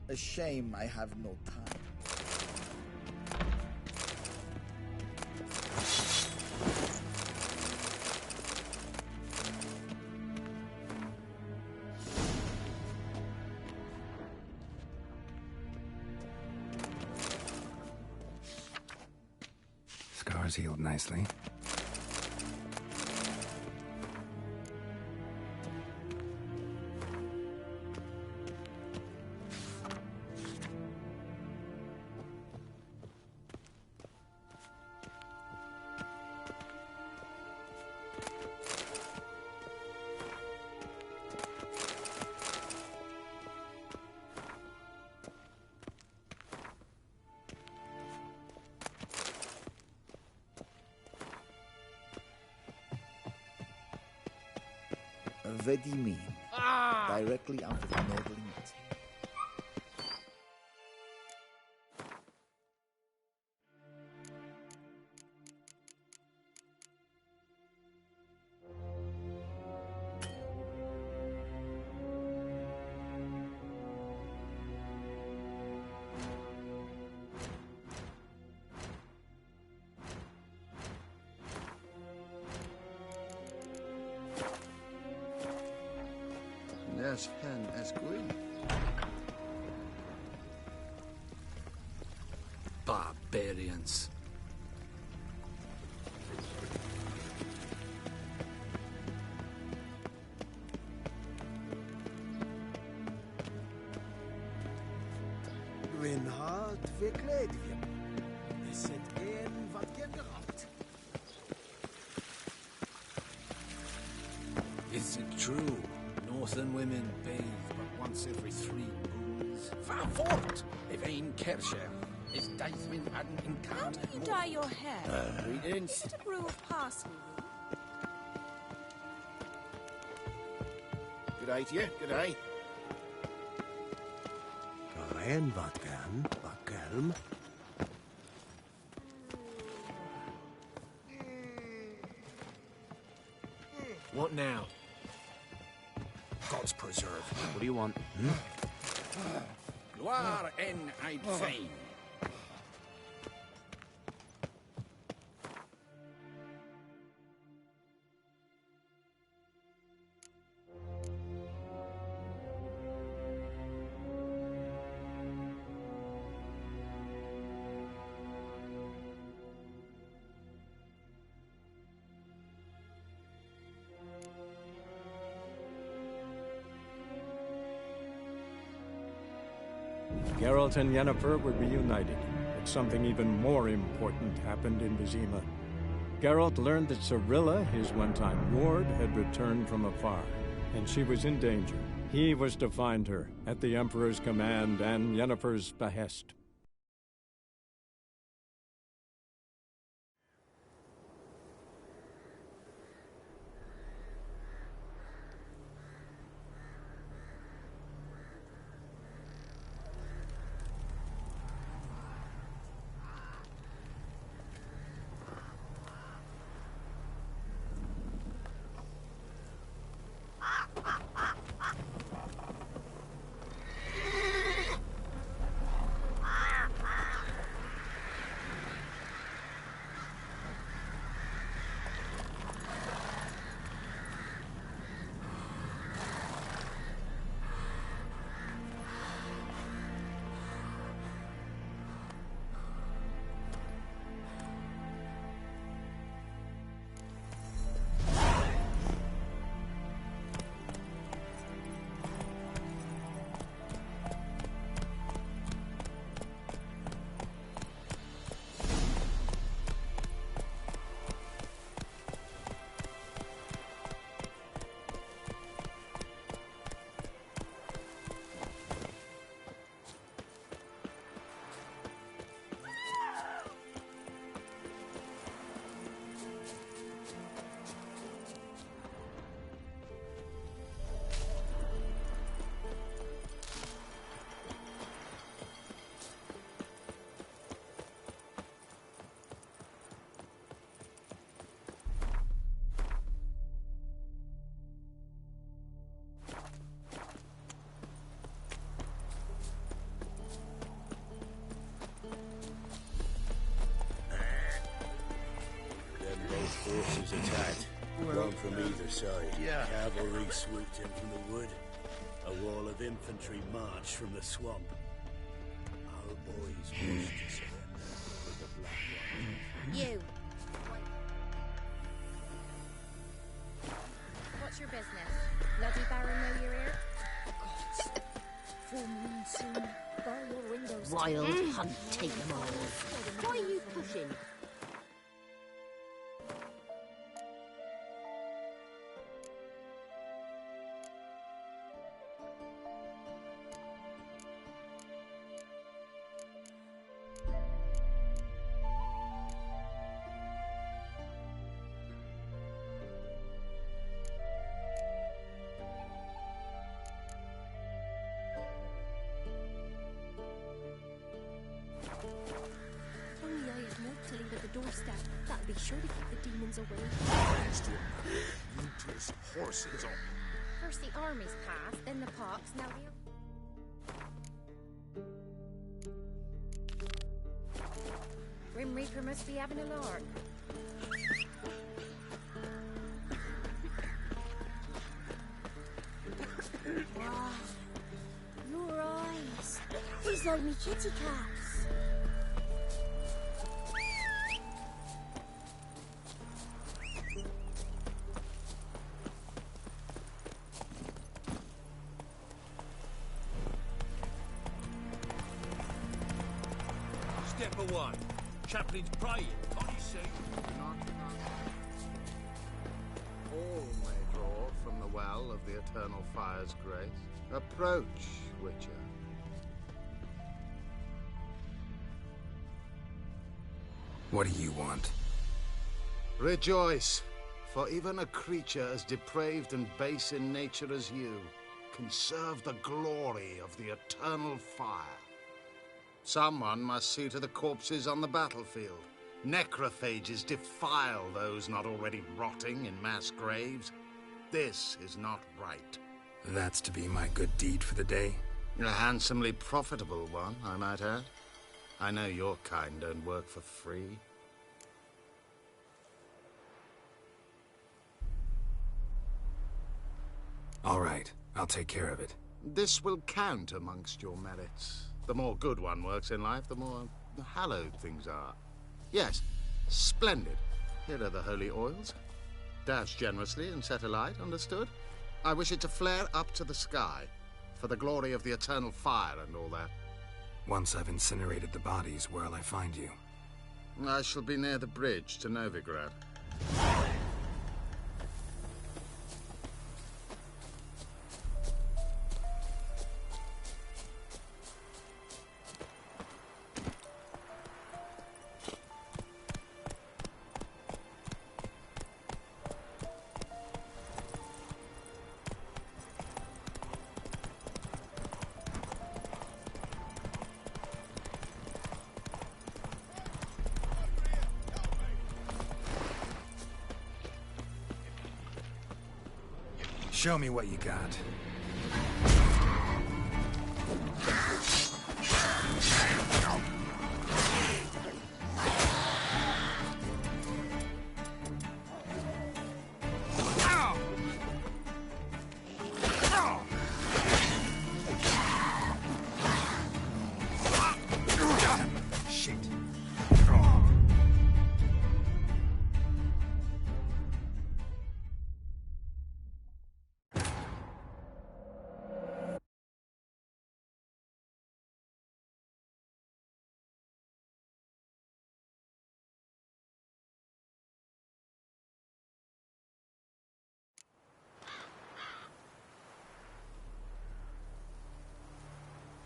A shame I have no time. Scars healed nicely. Vedimin, directly out of the Northern Meeting. As hen as green. Barbarians. Reinhard, wir kleed wir. Es sind wat geraubt. Is it true? Northern women bathe but once every 3 moons. Far fort! If ein Kerscher is Deithwin hadn't How encountered do you dye your hair? Greetings. Is it a brew of parsley root? Good day to you, good day. Karen Vatkan, Bakelm. What now? God's preserve. What do you want? Gloire en Eid Fame. Geralt and Yennefer were reunited, but something even more important happened in Vizima. Geralt learned that Cirilla, his one-time ward, had returned from afar, and she was in danger. He was to find her, at the Emperor's command and Yennefer's behest. attacked. One from either side. Yeah. Cavalry swooped in from the wood. A wall of infantry marched from the swamp. Our boys pushed to surrender with the Black Rifle. You. What's your business? Bloody Baron know you're here? Gods. Full moon soon. Bar your windows. Wild hunt, take them all. Why are you pushing? Doorstep. That'd be sure to keep the demons away. Useless horses on. First the armies passed, then the pox, now the... Grim Reaper must be having a lark. Wow. Your eyes. These like me kitty cats. Step one. Chaplain's praying. Can't you see? All may draw from the well of the eternal fire's grace. Approach, Witcher. What do you want? Rejoice, for even a creature as depraved and base in nature as you can serve the glory of the eternal fire. Someone must see to the corpses on the battlefield. Necrophages defile those not already rotting in mass graves. This is not right. That's to be my good deed for the day? A handsomely profitable one, I might add. I know your kind don't work for free. All right, I'll take care of it. This will count amongst your merits. The more good one works in life, the more hallowed things are. Yes, splendid. Here are the holy oils. Dash generously and set alight, understood? I wish it to flare up to the sky, for the glory of the eternal fire and all that. Once I've incinerated the bodies, where'll I find you? I shall be near the bridge to Novigrad. Show me what you got.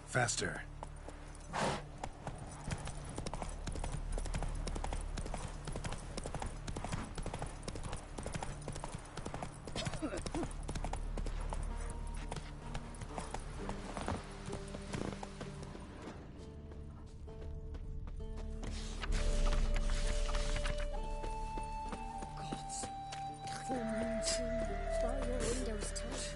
Faster. Gods. Full moon soon. Bar your windows tight.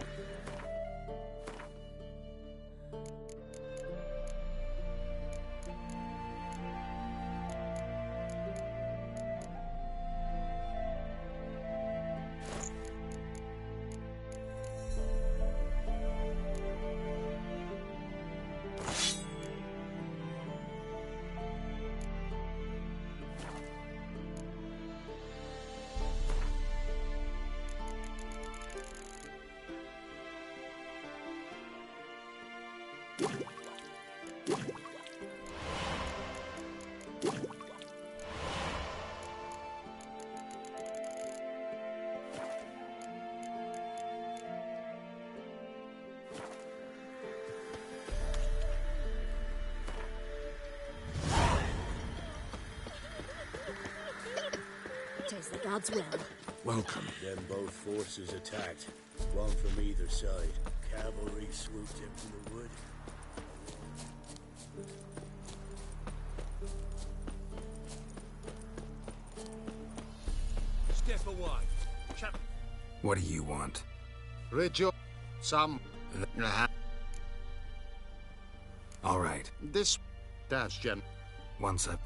the gods will. Welcome. Then both forces attacked. One from either side. Cavalry swooped in from the wood. Step away. Chap. What do you want? Rejo... Some... All right. This... That's Gen... One sec.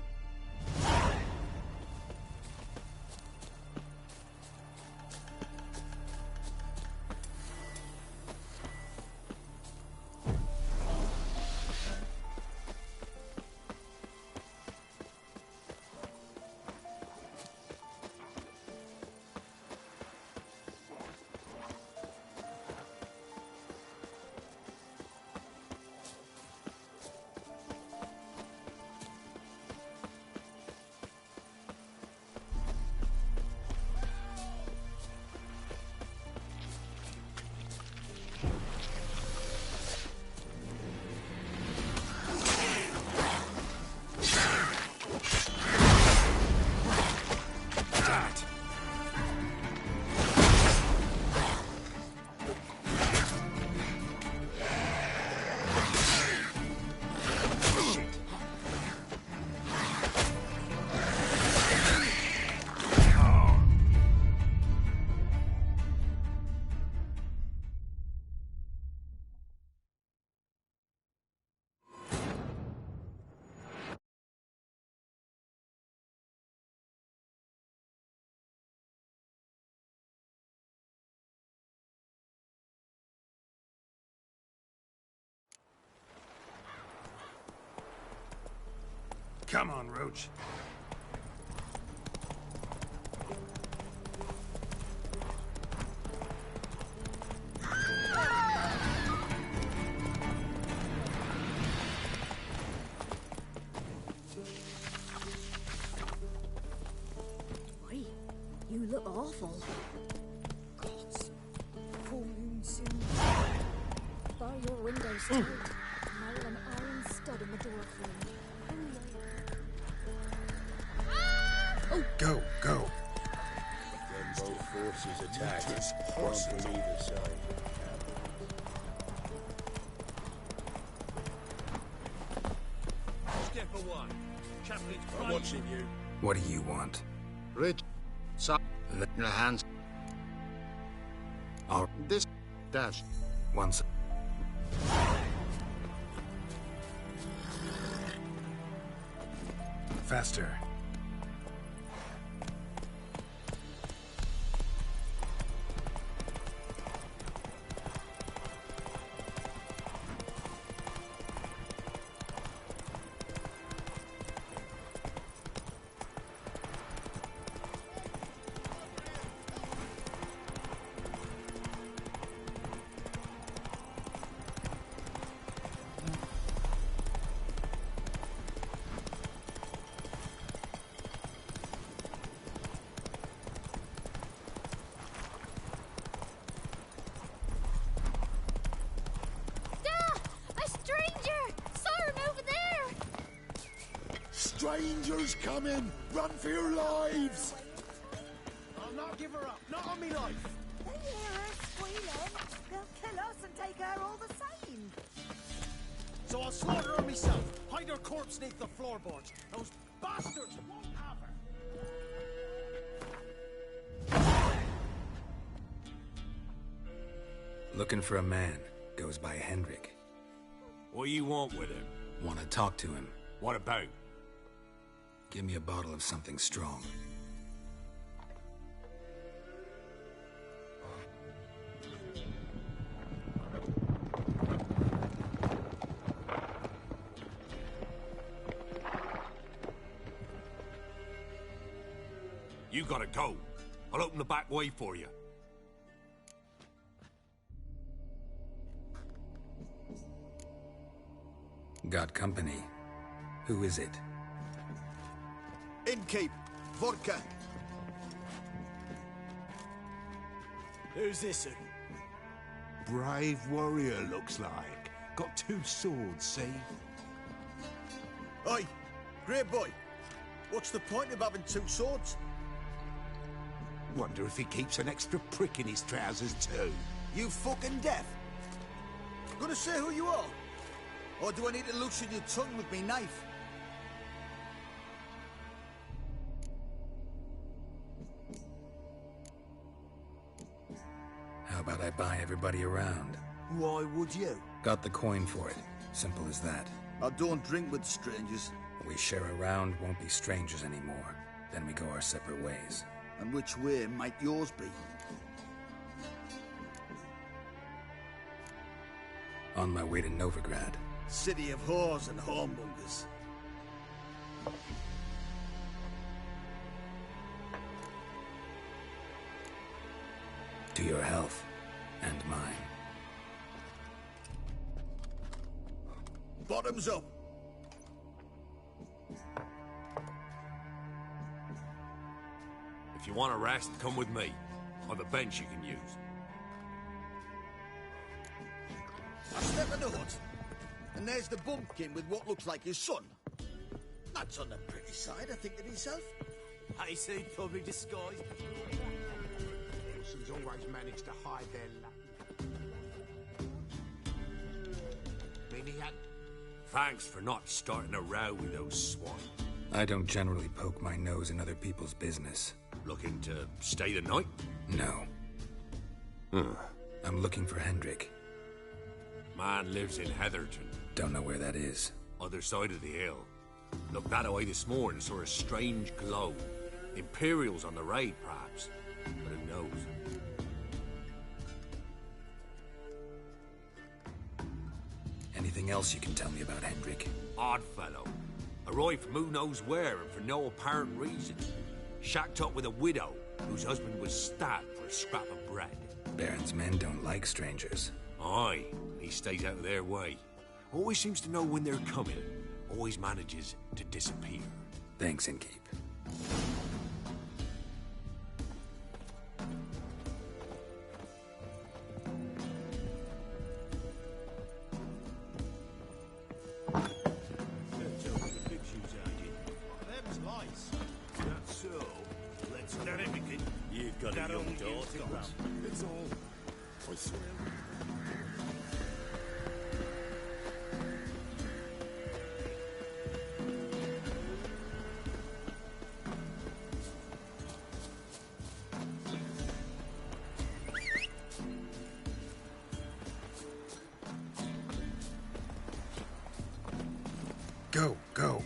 Come on, Roach. Oi, you look awful. Gods. Full moon soon. Bar your windows tight. Nail an iron stud in the door for me. Go, go. Then both forces attacked. One from either side. Step away. Chaplin's I'm watching you. What do you want? Ridge. Some... Your hands... All This... Dash. one sec. Faster. Strangers coming! Run for your lives! I'll not give her up. Not on me life. They hear her squealing. They'll kill us and take her all the same. So I'll slaughter her myself. Hide her corpse beneath the floorboards. Those bastards won't have her. Looking for a man. Goes by Hendrik. What you want with him? Want to talk to him. What about? Give me a bottle of something strong. You gotta go. I'll open the back way for you. Got company. Who is it? Innkeep. Vodka. Who's this? Brave warrior, looks like. Got 2 swords, see? Oi, great boy. What's the point of having 2 swords? Wonder if he keeps an extra prick in his trousers too. You fucking deaf? Gonna say who you are? Or do I need to loosen your tongue with me knife? How about I buy everybody around? Why would you? Got the coin for it. Simple as that. I don't drink with strangers. We share a round, won't be strangers anymore. Then we go our separate ways. And which way might yours be? On my way to Novigrad. City of whores and hornmongers. To your health. And mine. Bottoms up! If you want a rest, come with me. I've a bench you can use. I step in the hut, and there's the bumpkin with what looks like his son. That's on the pretty side, I think to myself. I say probably disguised. Wilson's always managed to hide their luck. Thanks for not starting a row with those swine. I don't generally poke my nose in other people's business. Looking to stay the night? No. I'm looking for Hendrik. Man lives in Heatherton. Don't know where that is. Other side of the hill. Looked that away this morning, saw a strange glow. Imperials on the raid, perhaps. But who knows? Anything else you can tell me about Hendrik? Odd fellow. Arrived from who knows where and for no apparent reason. Shacked up with a widow whose husband was stabbed for a scrap of bread. Baron's men don't like strangers. Aye, he stays out of their way. Always seems to know when they're coming. Always manages to disappear. Thanks, Innkeep. You've got a young daughter, Ram. It's all. I swear. Go, go.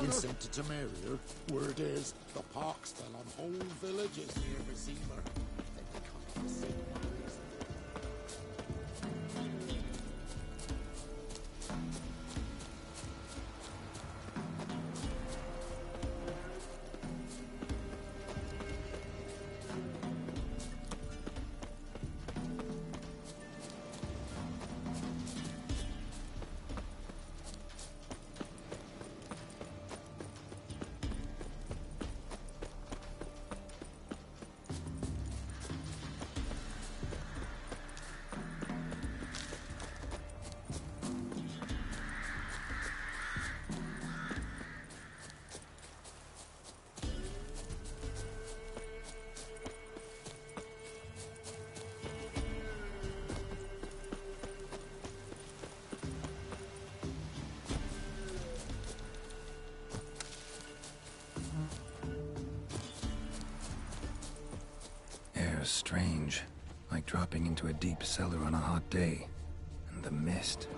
Being sent to Tamaria. Word is, the pox fell on whole villages near Vizima. Then they come to see Strange, like dropping into a deep cellar on a hot day. And the mist.